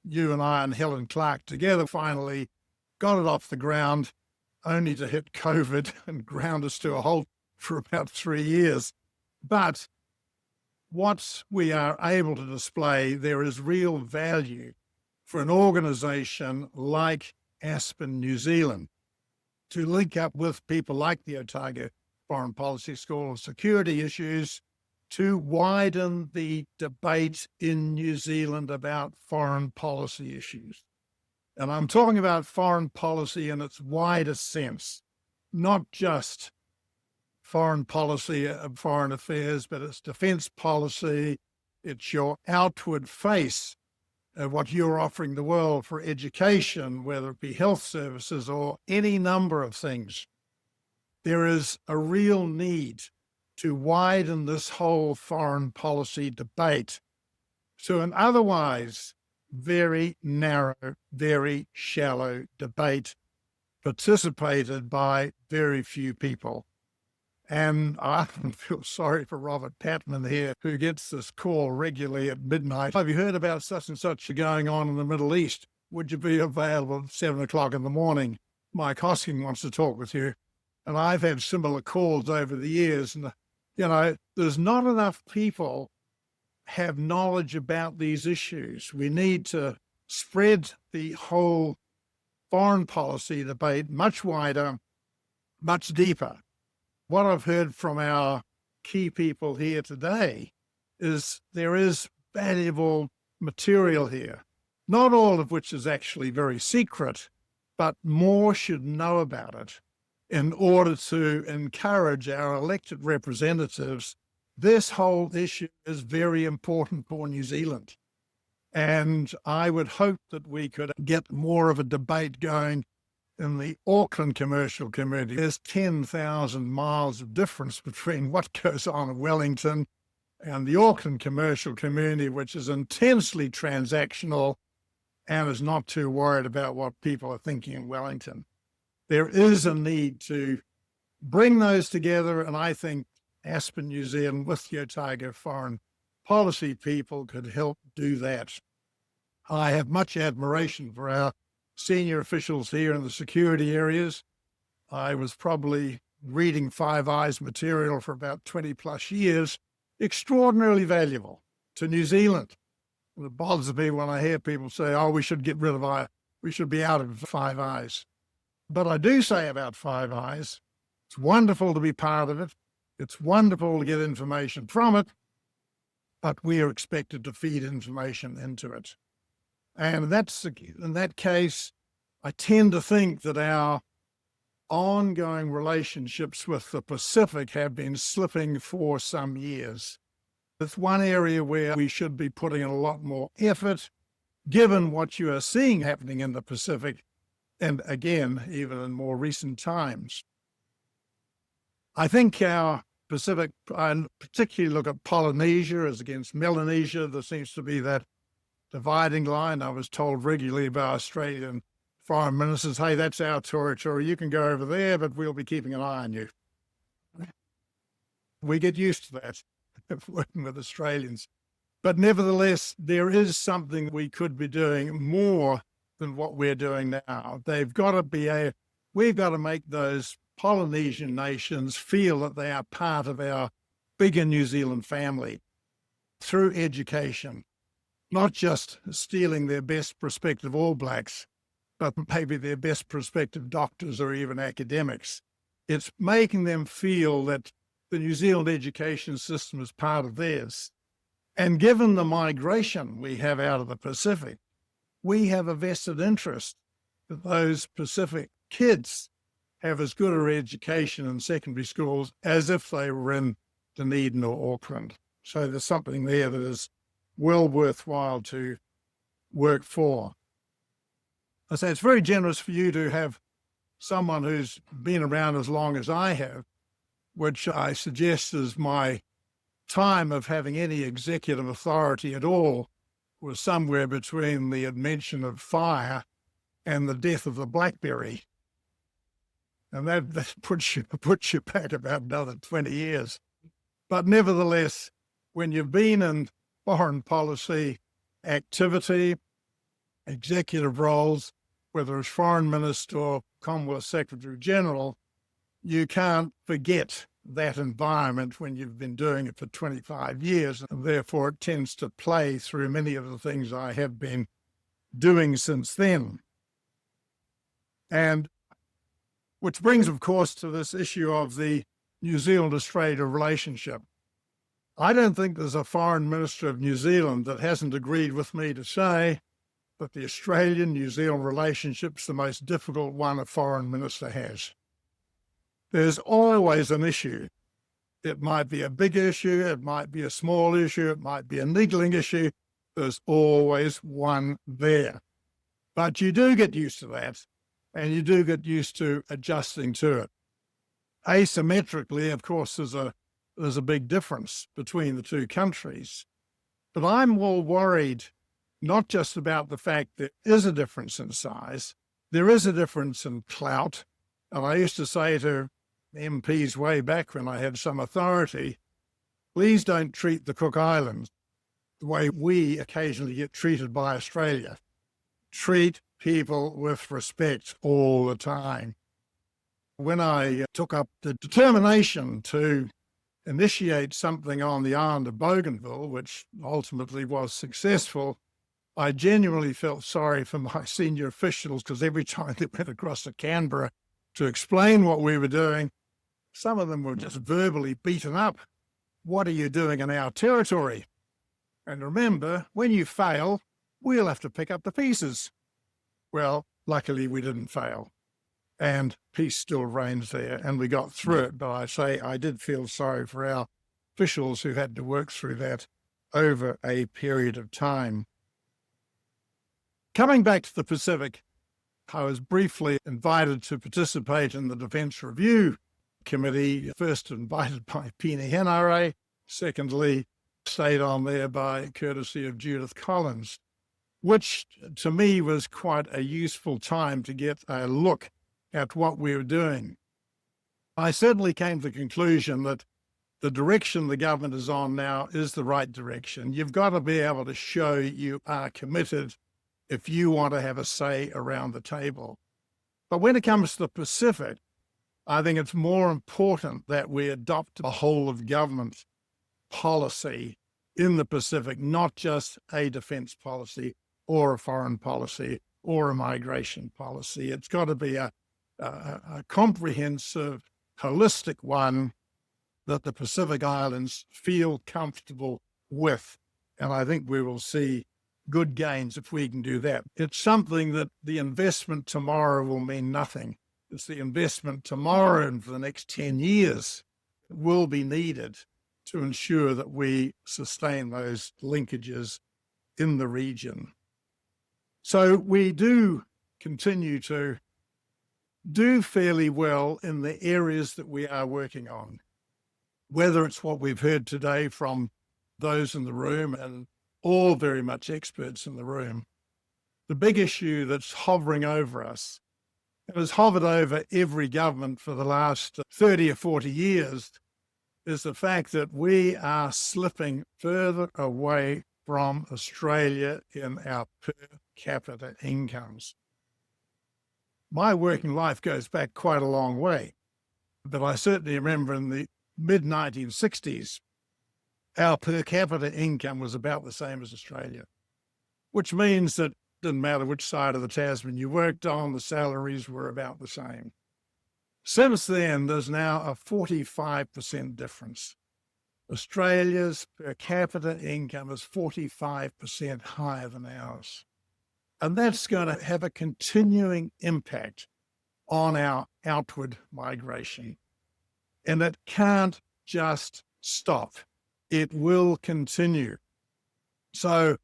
you and I and Helen Clark together finally got it off the ground, only to hit COVID and ground us to a halt for about 3 years. But what we are able to display, there is real value for an organization like Aspen, New Zealand, to link up with people like the Otago Foreign Policy School of Security Issues, to widen the debate in New Zealand about foreign policy issues. And I'm talking about foreign policy in its widest sense, not just foreign policy of foreign affairs, but it's defense policy, it's your outward face of what you're offering the world for education, whether it be health services or any number of things. There is a real need to widen this whole foreign policy debate to an otherwise very narrow, very shallow debate participated by very few people. And I often feel sorry for Robert Patman here, who gets this call regularly at midnight. Have you heard about such and such going on in the Middle East? Would you be available at 7 o'clock in the morning? Mike Hosking wants to talk with you. And I've had similar calls over the years. And, there's not enough people have knowledge about these issues. We need to spread the whole foreign policy debate much wider, much deeper. What I've heard from our key people here today is there is valuable material here, not all of which is actually very secret, but more should know about it in order to encourage our elected representatives. This whole issue is very important for New Zealand. And I would hope that we could get more of a debate going in the Auckland commercial community. There's 10,000 miles of difference between what goes on in Wellington and the Auckland commercial community, which is intensely transactional and is not too worried about what people are thinking in Wellington. There is a need to bring those together, and I think Aspen, New Zealand, with the Otago foreign policy people could help do that. I have much admiration for our senior officials here in the security areas. I was probably reading Five Eyes material for about 20 plus years, extraordinarily valuable to New Zealand. It bothers me when I hear people say, oh, we should get rid of we should be out of Five Eyes. But I do say about Five Eyes, it's wonderful to be part of it. It's wonderful to get information from it, but we are expected to feed information into it. And in that case, I tend to think that our ongoing relationships with the Pacific have been slipping for some years. It's one area where we should be putting in a lot more effort, given what you are seeing happening in the Pacific, and again, even in more recent times. I think our Pacific, I particularly look at Polynesia as against Melanesia. There seems to be that dividing line. I was told regularly by Australian foreign ministers, hey, that's our territory. You can go over there, but we'll be keeping an eye on you. We get used to that working with Australians. But nevertheless, there is something we could be doing more than what we're doing now. We've got to make those Polynesian nations feel that they are part of our bigger New Zealand family through education, not just stealing their best prospective All Blacks, but maybe their best prospective doctors or even academics. It's making them feel that the New Zealand education system is part of theirs. And given the migration we have out of the Pacific, we have a vested interest that those Pacific kids have as good an education in secondary schools as if they were in Dunedin or Auckland. So there's something there that is well worthwhile to work for. I say it's very generous for you to have someone who's been around as long as I have, which I suggest is my time of having any executive authority at all was somewhere between the invention of fire and the death of the BlackBerry. And that puts you back about another 20 years. But nevertheless, when you've been in foreign policy activity, executive roles, whether it's foreign minister or Commonwealth Secretary General, you can't forget that environment when you've been doing it for 25 years. And therefore, it tends to play through many of the things I have been doing since then. And which brings, of course, to this issue of the New Zealand-Australia relationship. I don't think there's a foreign minister of New Zealand that hasn't agreed with me to say that the Australian-New Zealand relationship's the most difficult one a foreign minister has. There's always an issue. It might be a big issue, it might be a small issue, it might be a niggling issue. There's always one there. But you do get used to that, and you do get used to adjusting to it. Asymmetrically, of course, there's a big difference between the two countries. But I'm more worried not just about the fact there is a difference in size, there is a difference in clout. And I used to say to MPs way back when I had some authority, please don't treat the Cook Islands the way we occasionally get treated by Australia. Treat people with respect all the time. When I took up the determination to initiate something on the island of Bougainville, which ultimately was successful, I genuinely felt sorry for my senior officials, because every time they went across to Canberra to explain what we were doing, some of them were just verbally beaten up. What are you doing in our territory? And remember, when you fail, we'll have to pick up the pieces. Well, luckily we didn't fail. And peace still reigns there, and we got through it. But I say I did feel sorry for our officials who had to work through that over a period of time. Coming back to the Pacific, I was briefly invited to participate in the Defence Review Committee, first invited by Pina Henare, secondly stayed on there by courtesy of Judith Collins, which to me was quite a useful time to get a look at what we were doing. I certainly came to the conclusion that the direction the government is on now is the right direction. You've got to be able to show you are committed if you want to have a say around the table. But when it comes to the Pacific, I think it's more important that we adopt a whole of government policy in the Pacific, not just a defense policy or a foreign policy or a migration policy. It's got to be a comprehensive, holistic one that the Pacific Islands feel comfortable with. And I think we will see good gains if we can do that. It's something that the investment tomorrow will mean nothing. It's the investment tomorrow and for the next 10 years will be needed to ensure that we sustain those linkages in the region. So we do continue to do fairly well in the areas that we are working on, whether it's what we've heard today from those in the room, and all very much experts in the room. The big issue that's hovering over us, and has hovered over every government for the last 30 or 40 years, is the fact that we are slipping further away from Australia in our per capita incomes. My working life goes back quite a long way, but I certainly remember in the mid-1960s, our per capita income was about the same as Australia, which means that it didn't matter which side of the Tasman you worked on, the salaries were about the same. Since then, there's now a 45% difference. Australia's per capita income is 45% higher than ours. And that's going to have a continuing impact on our outward migration. And it can't just stop. It will continue. So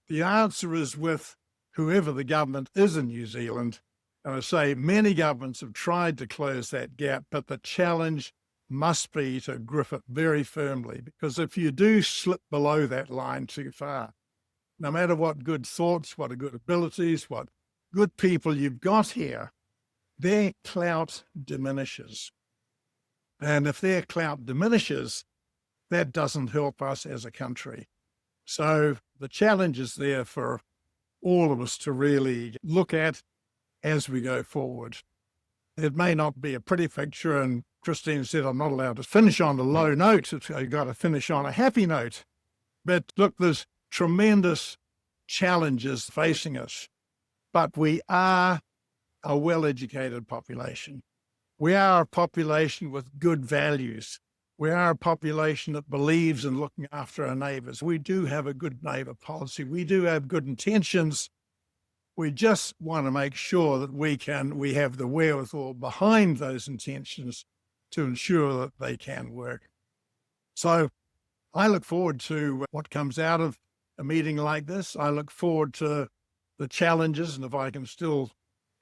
the answer is with whoever the government is in New Zealand. And I say many governments have tried to close that gap, but the challenge must be to grip it very firmly, because if you do slip below that line too far, no matter what good thoughts, what good abilities, what good people you've got here, their clout diminishes. And if their clout diminishes, that doesn't help us as a country. So the challenge is there for all of us to really look at as we go forward. It may not be a pretty picture, and Christine said I'm not allowed to finish on a low note, I've got to finish on a happy note. But look, there's tremendous challenges facing us, but we are a well-educated population. We are a population with good values. We are a population that believes in looking after our neighbours. We do have a good neighbour policy. We do have good intentions. We just want to make sure that we have the wherewithal behind those intentions to ensure that they can work. So I look forward to what comes out of a meeting like this. I look forward to the challenges, and if I can still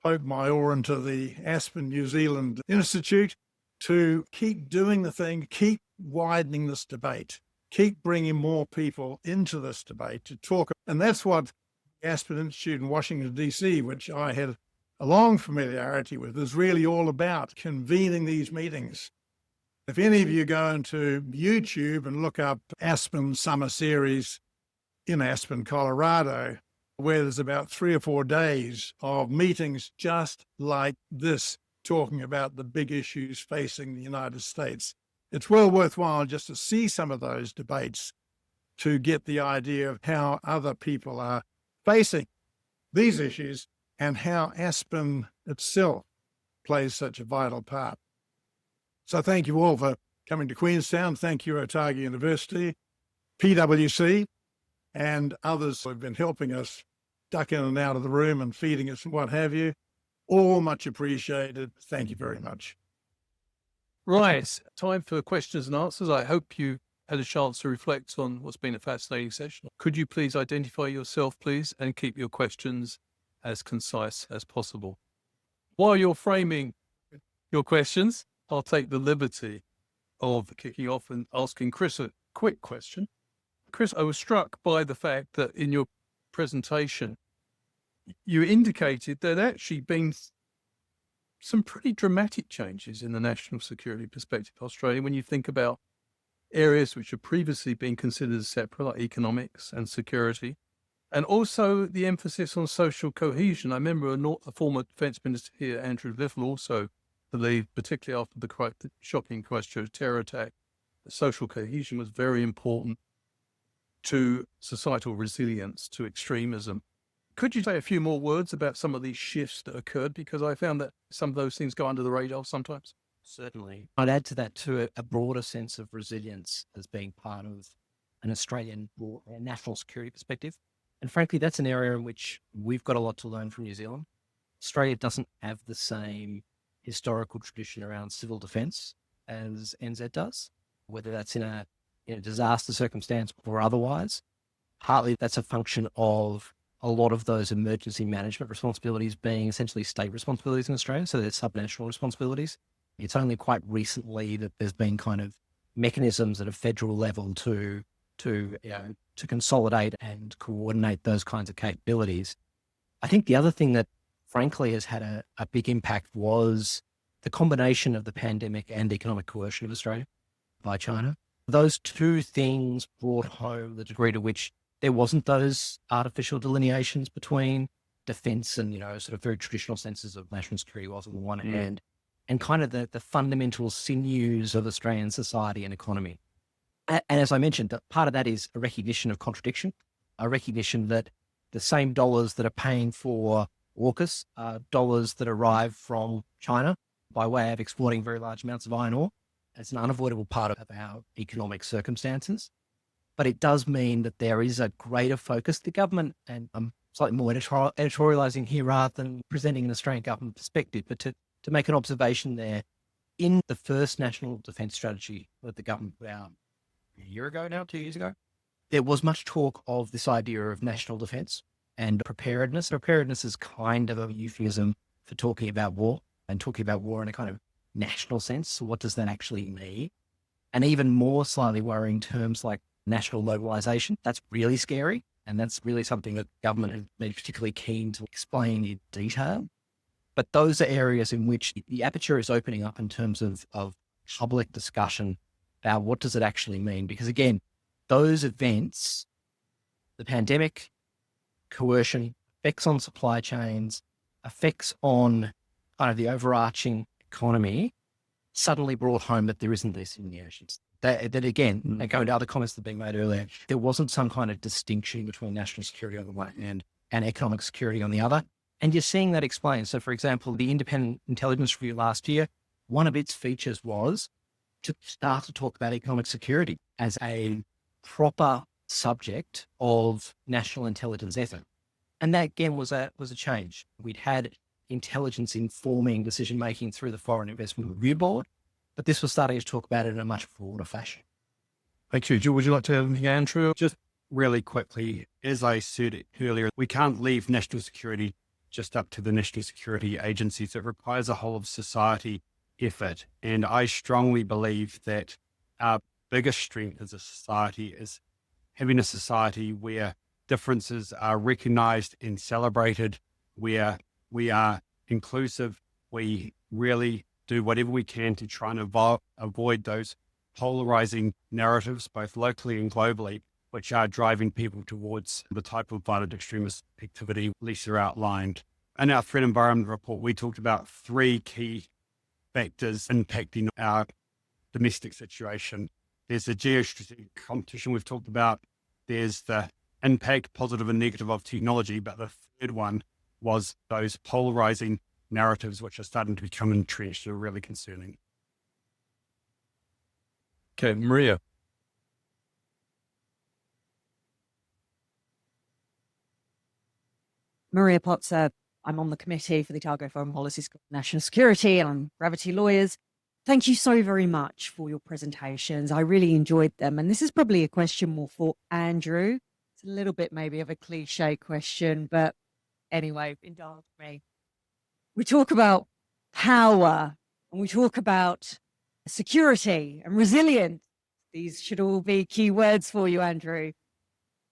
poke my oar into the Aspen New Zealand Institute, to keep doing the thing, keep widening this debate, keep bringing more people into this debate to talk. And that's what the Aspen Institute in Washington, D.C., which I had a long familiarity with, is really all about, convening these meetings. If any of you go into YouTube and look up Aspen Summer Series in Aspen, Colorado, where there's about 3 or 4 days of meetings just like this, talking about the big issues facing the United States. It's well worthwhile just to see some of those debates to get the idea of how other people are facing these issues and how Aspen itself plays such a vital part. So thank you all for coming to Queenstown. Thank you, Otago University, PwC, and others who have been helping us duck in and out of the room and feeding us and what have you. All much appreciated. Thank you very much. Right. Time for questions and answers. I hope you had a chance to reflect on what's been a fascinating session. Could you please identify yourself, please, and keep your questions as concise as possible? While you're framing your questions, I'll take the liberty of kicking off and asking Chris a quick question. Chris, I was struck by the fact that in your presentation, you indicated there had actually been some pretty dramatic changes in the national security perspective of Australia when you think about areas which have previously been considered as separate, like economics and security, and also the emphasis on social cohesion. I remember a former Defence Minister here, Andrew Little, also believed, particularly after the shocking Christchurch terror attack, that social cohesion was very important to societal resilience to extremism. Could you say a few more words about some of these shifts that occurred? Because I found that some of those things go under the radar sometimes. Certainly. I'd add to that too a broader sense of resilience as being part of an Australian national security perspective. And frankly, that's an area in which we've got a lot to learn from New Zealand. Australia doesn't have the same historical tradition around civil defence as NZ does, whether that's in a disaster circumstance or otherwise. Partly that's a function of a lot of those emergency management responsibilities being essentially state responsibilities in Australia, so they're subnational responsibilities. It's only quite recently that there's been kind of mechanisms at a federal level to consolidate and coordinate those kinds of capabilities. I think the other thing that frankly has had a big impact was the combination of the pandemic and economic coercion of Australia by China. Those two things brought home the degree to which there wasn't those artificial delineations between defence and, sort of very traditional senses of national security was on the one hand, and kind of the fundamental sinews of Australian society and economy. And as I mentioned, part of that is a recognition of contradiction, a recognition that the same dollars that are paying for AUKUS are dollars that arrive from China by way of exporting very large amounts of iron ore. It's an unavoidable part of our economic circumstances. But it does mean that there is a greater focus. The government, and I'm slightly more editorializing here rather than presenting an Australian government perspective, but to make an observation there, in the first national defence strategy that the government put out a year ago now, 2 years ago, there was much talk of this idea of national defence and preparedness. Preparedness is kind of a euphemism for talking about war and talking about war in a kind of national sense. So what does that actually mean? And even more slightly worrying terms like national mobilisation. That's really scary. And that's really something that government has been particularly keen to explain in detail. But those are areas in which the aperture is opening up in terms of public discussion about what does it actually mean? Because again, those events, the pandemic, coercion, effects on supply chains, effects on kind of the overarching economy, suddenly brought home that there isn't these delineations. That again, and going to other comments that have been made earlier, there wasn't some kind of distinction between national security on the one hand and economic security on the other. And you're seeing that explained. So for example, the Independent Intelligence Review last year, one of its features was to start to talk about economic security as a proper subject of national intelligence effort. And that again was a change. We'd had intelligence informing decision making through the Foreign Investment Review Board, but this was starting to talk about it in a much broader fashion. Thank you. Would you like to add anything, Andrew? Just really quickly, as I said earlier, we can't leave national security just up to the national security agencies. It requires a whole of society effort. And I strongly believe that our biggest strength as a society is having a society where differences are recognized and celebrated, where we are inclusive. We really do whatever we can to try and avoid those polarizing narratives, both locally and globally, which are driving people towards the type of violent extremist activity Lisa outlined. In our threat environment report, we talked about 3 key factors impacting our domestic situation. There's the geostrategic competition we've talked about. There's the impact, positive and negative, of technology. But the third one was those polarizing narratives, which are starting to become entrenched, are really concerning. Okay, Maria. Maria Potzer. I'm on the committee for the Otago Foreign Policy School of National Security, and I'm Gravity Lawyers. Thank you so very much for your presentations. I really enjoyed them. And this is probably a question more for Andrew. It's a little bit maybe of a cliche question, but anyway, indulge me. We talk about power and we talk about security and resilience. These should all be key words for you, Andrew.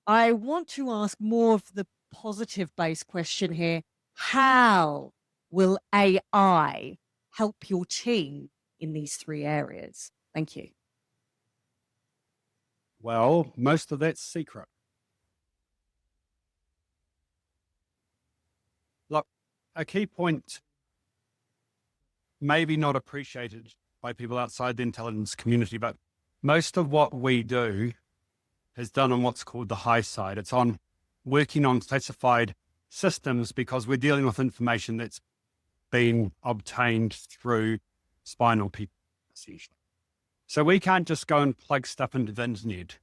I want to ask more of the positive-based question here. How will AI help your team in these 3 areas? Thank you. Well, most of that's secret. Look, a key point maybe not appreciated by people outside the intelligence community, but most of what we do is done on what's called the high side. It's on working on classified systems because we're dealing with information that's been obtained through spinal people, essentially. So we can't just go and plug stuff into the internet.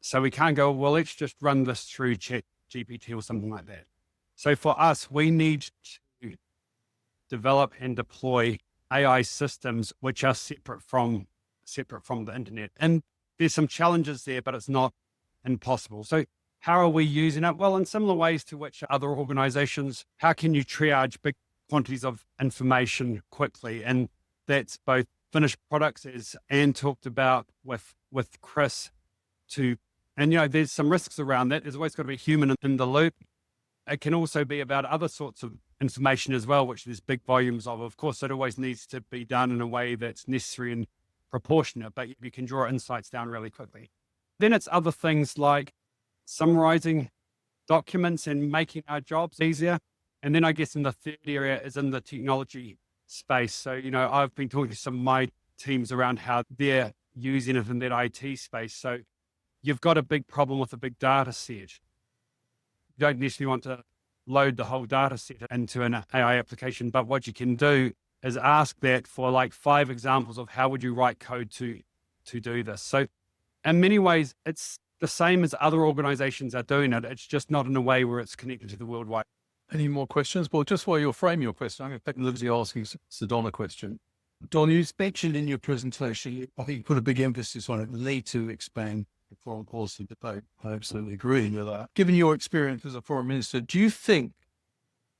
So we can't go, well, let's just run this through ChatGPT or something like that. So for us, we need to develop and deploy AI systems which are separate from the internet. And there's some challenges there, but it's not impossible. So how are we using it? Well, in similar ways to which other organizations, how can you triage big quantities of information quickly? And that's both finished products, as Anne talked about with Chris, and there's some risks around that. There's always got to be a human in the loop. It can also be about other sorts of information as well, which there's big volumes of. Of course, it always needs to be done in a way that's necessary and proportionate, but you can draw insights down really quickly. Then it's other things like summarizing documents and making our jobs easier. And then I guess in the third area is in the technology space. So, I've been talking to some of my teams around how they're using it in that IT space. So you've got a big problem with a big data set. You don't necessarily want to load the whole data set into an AI application, but what you can do is ask that for like 5 examples of how would you write code to do this. So in many ways, it's the same as other organizations are doing it. It's just not in a way where it's connected to the worldwide. Any more questions? Well, just while you're framing your question, I'm going to take liberty asking Sedona a question. Don, you mentioned in your presentation, I think you put a big emphasis on it, the need to expand the foreign policy debate. I absolutely agree with that. Given your experience as a foreign minister, do you think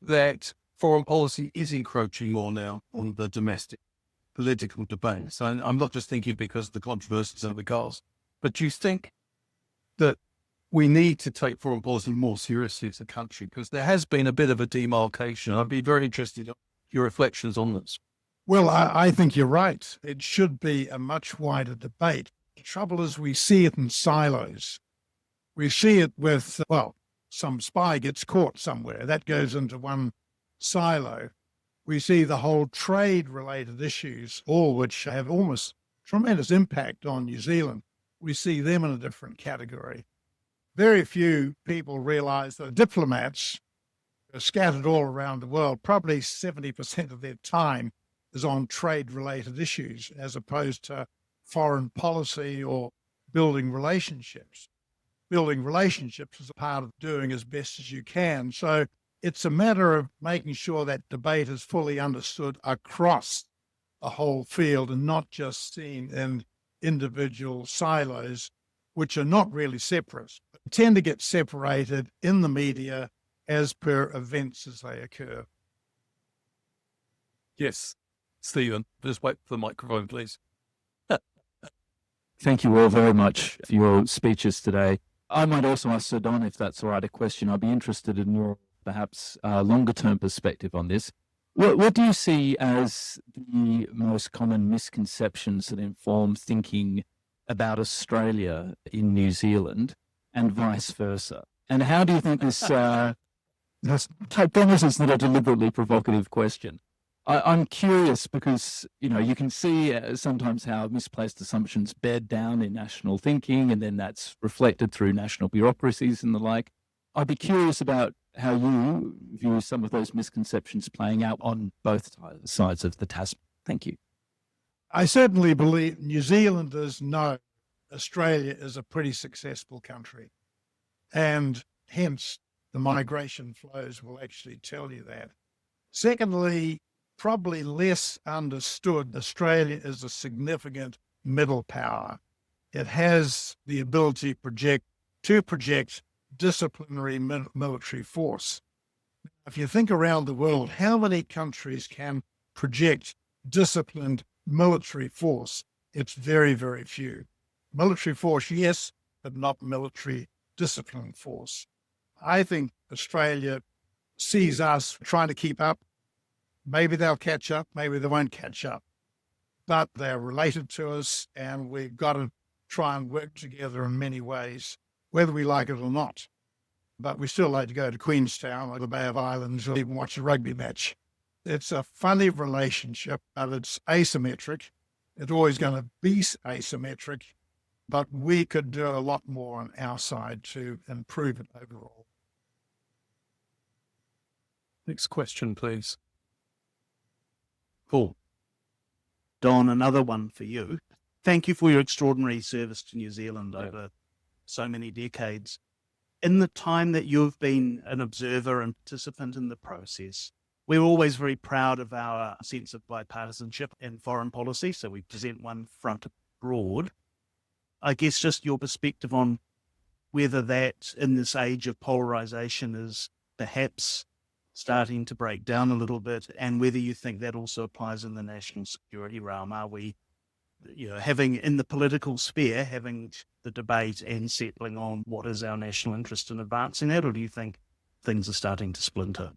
that foreign policy is encroaching more now on the domestic political debate? So I'm not just thinking because of the controversies of the cars, but do you think that we need to take foreign policy more seriously as a country? Because there has been a bit of a demarcation. I'd be very interested in your reflections on this. Well, I think you're right. It should be a much wider debate. The trouble is we see it in silos. We see it with, some spy gets caught somewhere. That goes into one silo. We see the whole trade-related issues, all which have almost tremendous impact on New Zealand. We see them in a different category. Very few people realize that diplomats are scattered all around the world. Probably 70% of their time is on trade-related issues, as opposed to foreign policy or building relationships. Building relationships is a part of doing as best as you can. So it's a matter of making sure that debate is fully understood across the whole field and not just seen in individual silos, which are not really separate, but tend to get separated in the media as per events as they occur. Yes, Stephen, just wait for the microphone, please. Thank you all very much for your speeches today. I might also ask Sir Don, if that's all right, a question. I'd be interested in your perhaps longer term perspective on this. What do you see as the most common misconceptions that inform thinking about Australia in New Zealand and vice versa? And how do you think this, I promise it's not a deliberately provocative question. I'm curious because, you can see sometimes how misplaced assumptions bed down in national thinking, and then that's reflected through national bureaucracies and the like. I'd be curious about how you view some of those misconceptions playing out on both sides of the Tasman. Thank you. I certainly believe New Zealanders know Australia is a pretty successful country, and hence the migration flows will actually tell you that. Secondly, probably less understood, Australia is a significant middle power. It has the ability to project disciplinary military force. If you think around the world, how many countries can project disciplined military force? It's very, very few. Military force, yes, but not military disciplined force. I think Australia sees us trying to keep up. Maybe they'll catch up, maybe they won't catch up, but they're related to us, and we've got to try and work together in many ways, whether we like it or not. But we still like to go to Queenstown or the Bay of Islands or even watch a rugby match. It's a funny relationship, but it's asymmetric. It's always going to be asymmetric, but we could do a lot more on our side to improve it overall. Next question, please. Cool. Don, another one for you. Thank you for your extraordinary service to New Zealand over so many decades. In the time that you've been an observer and participant in the process, we're always very proud of our sense of bipartisanship in foreign policy, so we present one front abroad. I guess just your perspective on whether that, in this age of polarization, is perhaps starting to break down a little bit, and whether you think that also applies in the national security realm. Are we, having in the political sphere, having the debate and settling on what is our national interest in advancing that, or do you think things are starting to splinter?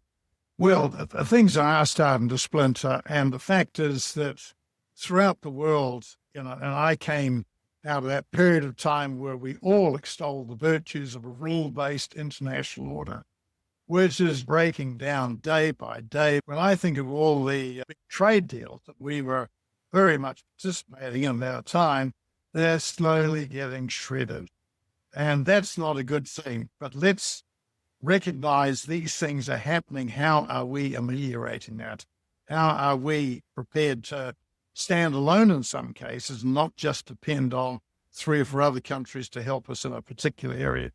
Well, things are starting to splinter, and the fact is that throughout the world, and I came out of that period of time where we all extol the virtues of a rule-based international order, which is breaking down day by day. When I think of all the big trade deals that we were very much participating in at our time, they're slowly getting shredded. And that's not a good thing. But let's recognize these things are happening. How are we ameliorating that? How are we prepared to stand alone in some cases, not just depend on 3 or 4 other countries to help us in a particular area?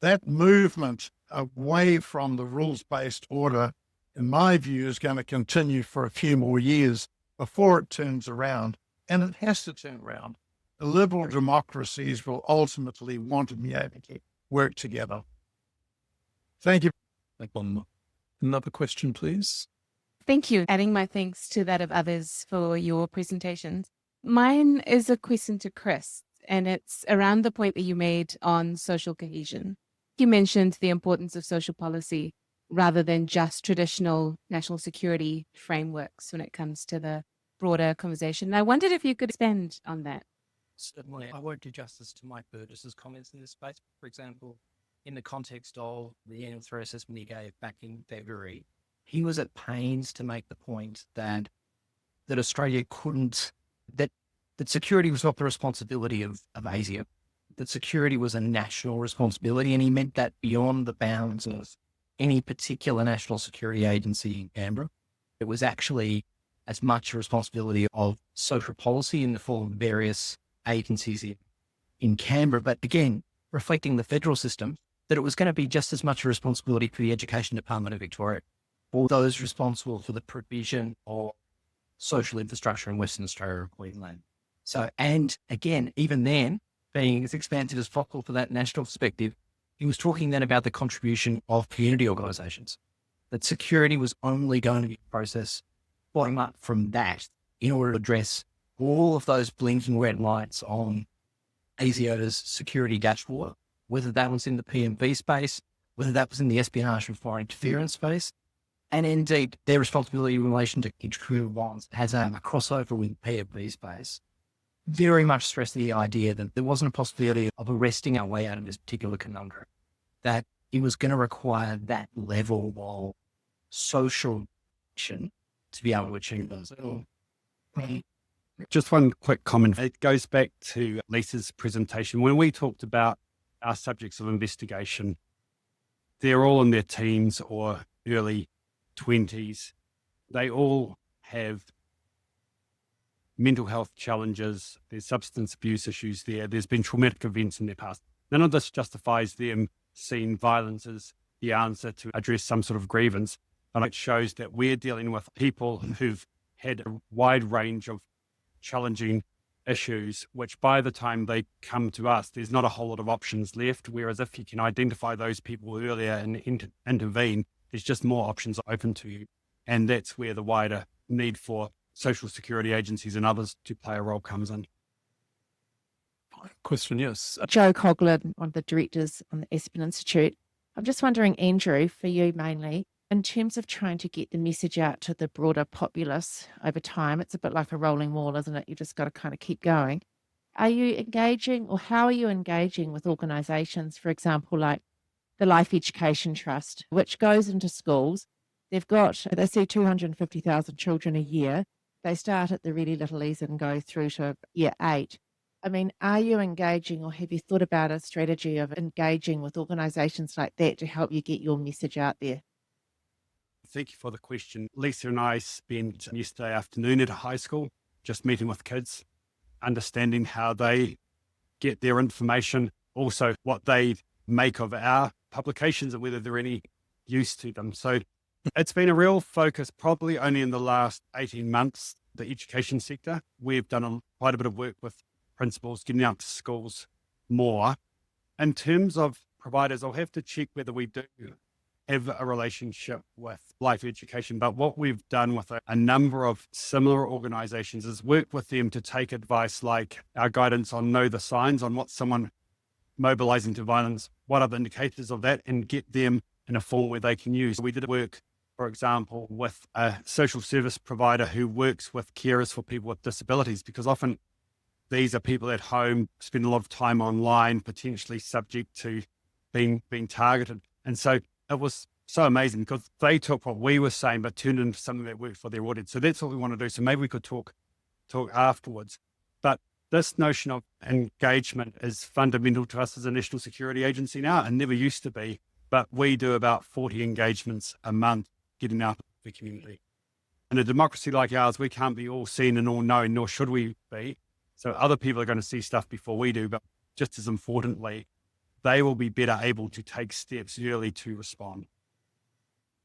That movement away from the rules-based order, in my view, is going to continue for a few more years before it turns around, and it has to turn around. The liberal democracies will ultimately want to be able to work together. Thank you. Another question, please. Thank you. Adding my thanks to that of others for your presentations. Mine is a question to Chris, and it's around the point that you made on social cohesion. You mentioned the importance of social policy rather than just traditional national security frameworks when it comes to the broader conversation. And I wondered if you could expand on that. Certainly. I won't do justice to Mike Burgess's comments in this space. For example, in the context of the annual threat assessment he gave back in February, he was at pains to make the point that Australia couldn't, that security was not the responsibility of ASIA, that security was a national responsibility, and he meant that beyond the bounds of any particular national security agency in Canberra. It was actually as much a responsibility of social policy in the form of various agencies in Canberra, but again, reflecting the federal system, that it was going to be just as much a responsibility for the Education Department of Victoria, for those responsible for the provision of social infrastructure in Western Australia and Queensland. So, and again, even then, being as expansive as possible for that national perspective, he was talking then about the contribution of community organisations, that security was only going to be a process bottom up from that in order to address all of those blinking red lights on ASIO's security dashboard, whether that was in the PMV space, whether that was in the espionage and foreign interference space, and indeed their responsibility in relation to intracommunal violence has a crossover with PMV space. Very much stress the idea that there wasn't a possibility of arresting our way out of this particular conundrum, that it was going to require that level of social action to be able to achieve those. Just one quick comment. It goes back to Lisa's presentation. When we talked about our subjects of investigation, they're all in their teens or early 20s. They all have mental health challenges. There's substance abuse issues there. There's been traumatic events in their past. None of this justifies them seeing violence as the answer to address some sort of grievance. And it shows that we're dealing with people who've had a wide range of challenging issues, which by the time they come to us, there's not a whole lot of options left. Whereas if you can identify those people earlier and intervene, there's just more options open to you. And that's where the wider need for social security agencies and others to play a role comes in. Question, yes. Jo Coughlin, one of the directors on the Aspen Institute. I'm just wondering, Andrew, for you mainly, in terms of trying to get the message out to the broader populace over time, it's a bit like a rolling wall, isn't it? You just got to kind of keep going. Are you engaging, or how are you engaging with organisations, for example, like the Life Education Trust, which goes into schools? They see 250,000 children a year. They start at the really littlies and go through to year 8. I mean, are you engaging, or have you thought about a strategy of engaging with organisations like that to help you get your message out there? Thank you for the question. Lisa and I spent yesterday afternoon at a high school just meeting with kids, understanding how they get their information, also what they make of our publications and whether they're any use to them. So it's been a real focus, probably only in the last 18 months, the education sector. We've done quite a bit of work with principals, getting out to schools more. In terms of providers, I'll have to check whether we do have a relationship with Life Education, but what we've done with a number of similar organisations is work with them to take advice like our guidance on know the signs, on what someone mobilising to violence, what are the indicators of that, and get them in a form where they can use. We did work, for example, with a social service provider who works with carers for people with disabilities, because often these are people at home, spend a lot of time online, potentially subject to being targeted. And so it was so amazing because they took what we were saying, but turned it into something that worked for their audience. So that's what we want to do. So maybe we could talk afterwards. But this notion of engagement is fundamental to us as a national security agency now, and never used to be. But we do about 40 engagements a month getting out to the community. In a democracy like ours, we can't be all seen and all known, nor should we be. So other people are going to see stuff before we do, but just as importantly, they will be better able to take steps early to respond.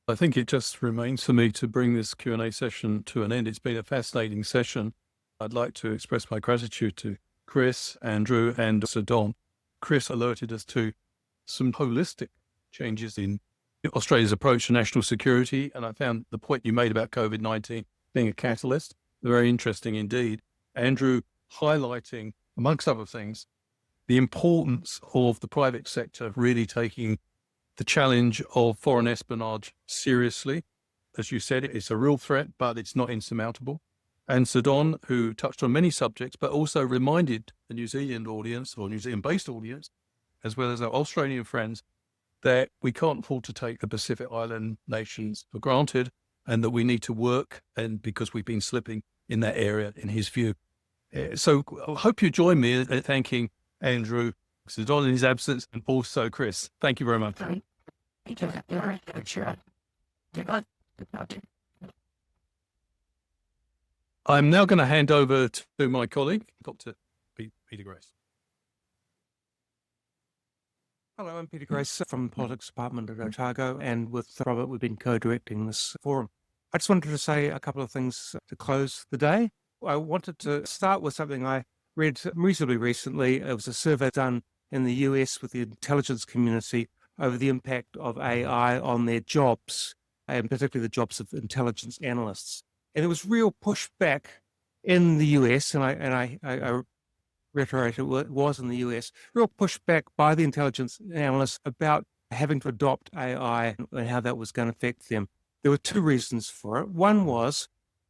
I think it just remains for me to bring this Q&A session to an end. It's been a fascinating session. I'd like to express my gratitude to Chris, Andrew, and Sir Don. Chris alerted us to some holistic changes in Australia's approach to national security, and I found the point you made about COVID-19 being a catalyst very interesting indeed. Andrew highlighting, amongst other things, the importance of the private sector really taking the challenge of foreign espionage seriously. As you said, it's a real threat, but it's not insurmountable. And Sir Don, who touched on many subjects, but also reminded the New Zealand audience, or New Zealand-based audience, as well as our Australian friends, that we can't afford to take the Pacific Island nations for granted, and that we need to work, and because we've been slipping in that area, in his view. So I hope you join me in thanking Andrew, Sir Don in his absence, and also Chris. Thank you very much. I'm now going to hand over to my colleague, Dr. Peter Grace. Hello, I'm Peter Grace from the Politics Department at Otago, and with Robert, we've been co-directing this forum. I just wanted to say a couple of things to close the day. I wanted to start with something I read reasonably recently. It was a survey done in the US with the intelligence community over the impact of AI on their jobs, and particularly the jobs of intelligence analysts. And there was real pushback in the US, and I reiterate, it was in the US, real pushback by the intelligence analysts about having to adopt AI and how that was going to affect them. There were two reasons for it. One was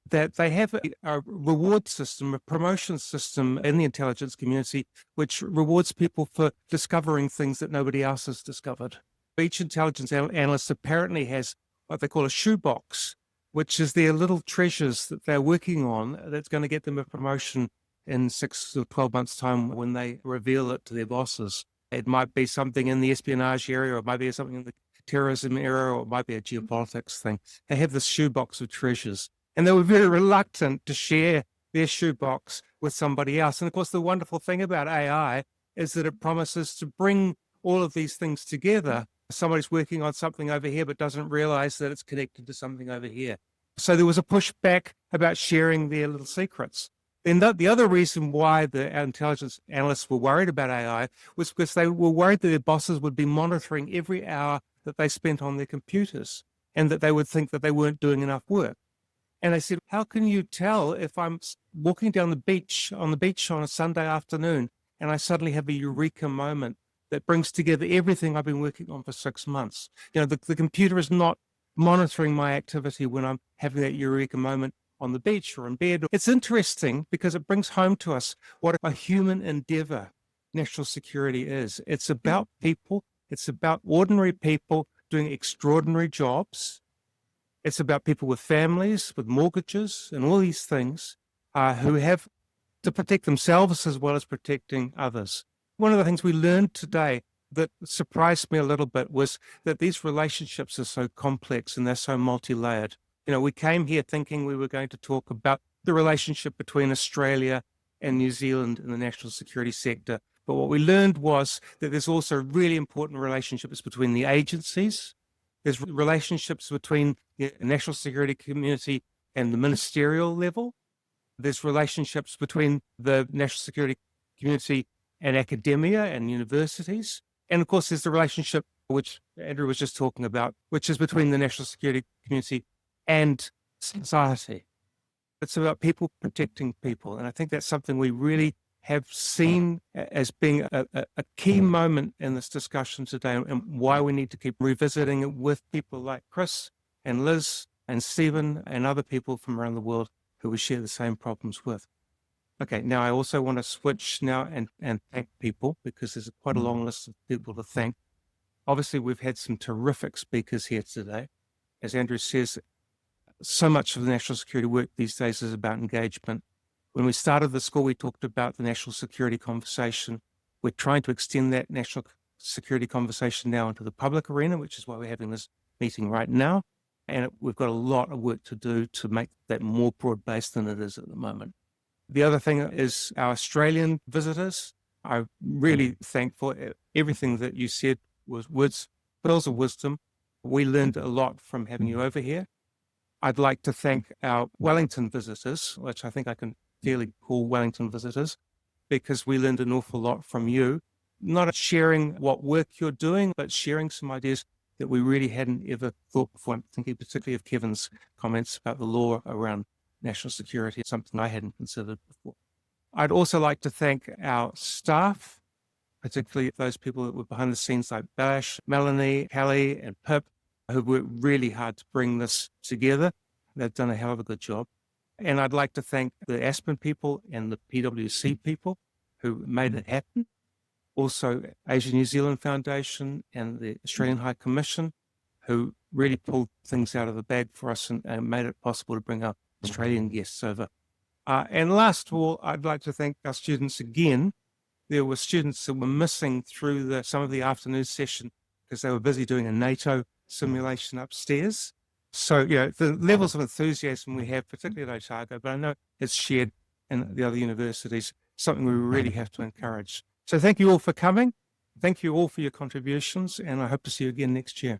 that they have a reward system, a promotion system in the intelligence community, which rewards people for discovering things that nobody else has discovered. Each intelligence analyst apparently has what they call a shoebox, which is their little treasures that they're working on that's going to get them a promotion in 6 or 12 months' time when they reveal it to their bosses. It might be something in the espionage area, or it might be something in the terrorism area, or it might be a geopolitics thing. They have this shoebox of treasures. And they were very reluctant to share their shoebox with somebody else. And of course, the wonderful thing about AI is that it promises to bring all of these things together. Somebody's working on something over here, but doesn't realize that it's connected to something over here. So there was a pushback about sharing their little secrets. And the other reason why the intelligence analysts were worried about AI was because they were worried that their bosses would be monitoring every hour that they spent on their computers, and that they would think that they weren't doing enough work. And I said, how can you tell if I'm walking down the beach on a Sunday afternoon and I suddenly have a eureka moment that brings together everything I've been working on for 6 months? You know, the computer is not monitoring my activity when I'm having that eureka moment on the beach or in bed. It's interesting because it brings home to us what a human endeavor national security is. It's about people. It's about ordinary people doing extraordinary jobs. It's about people with families, with mortgages, and all these things who have to protect themselves as well as protecting others. One of the things we learned today that surprised me a little bit was that these relationships are so complex and they're so multi-layered. You know, we came here thinking we were going to talk about the relationship between Australia and New Zealand in the national security sector. But what we learned was that there's also really important relationships between the agencies. There's relationships between the national security community and the ministerial level. There's relationships between the national security community and academia and universities. And of course, there's the relationship which Andrew was just talking about, which is between the national security community and society. It's about people protecting people. And I think that's something we really have seen as being a key moment in this discussion today, and why we need to keep revisiting it with people like Chris and Liz and Stephen and other people from around the world who we share the same problems with. Okay, now I also want to switch now and thank people, because there's quite a long list of people to thank. Obviously, we've had some terrific speakers here today. As Andrew says, so much of the national security work these days is about engagement. When we started the school, we talked about the national security conversation. We're trying to extend that national security conversation now into the public arena, which is why we're having this meeting right now. And we've got a lot of work to do to make that more broad-based than it is at the moment. The other thing is our Australian visitors. I'm really thankful. Everything that you said was words, pearls of wisdom. We learned a lot from having you over here. I'd like to thank our Wellington visitors, which I think I can fairly call Wellington visitors, because we learned an awful lot from you. Not sharing what work you're doing, but sharing some ideas that we really hadn't ever thought before. I'm thinking particularly of Kevin's comments about the law around national security, something I hadn't considered before. I'd also like to thank our staff, particularly those people that were behind the scenes like Bash, Melanie, Kelly, and Pip, who worked really hard to bring this together. They've done a hell of a good job. And I'd like to thank the Aspen people and the PwC people who made it happen. Also, Asia New Zealand Foundation and the Australian High Commission, who really pulled things out of the bag for us and made it possible to bring our Australian guests over. And last of all, I'd like to thank our students again. There were students that were missing through some of the afternoon session because they were busy doing a NATO simulation upstairs. So, you know, the levels of enthusiasm we have, particularly at Otago, but I know it's shared in the other universities, something we really have to encourage. So thank you all for coming. Thank you all for your contributions, and I hope to see you again next year.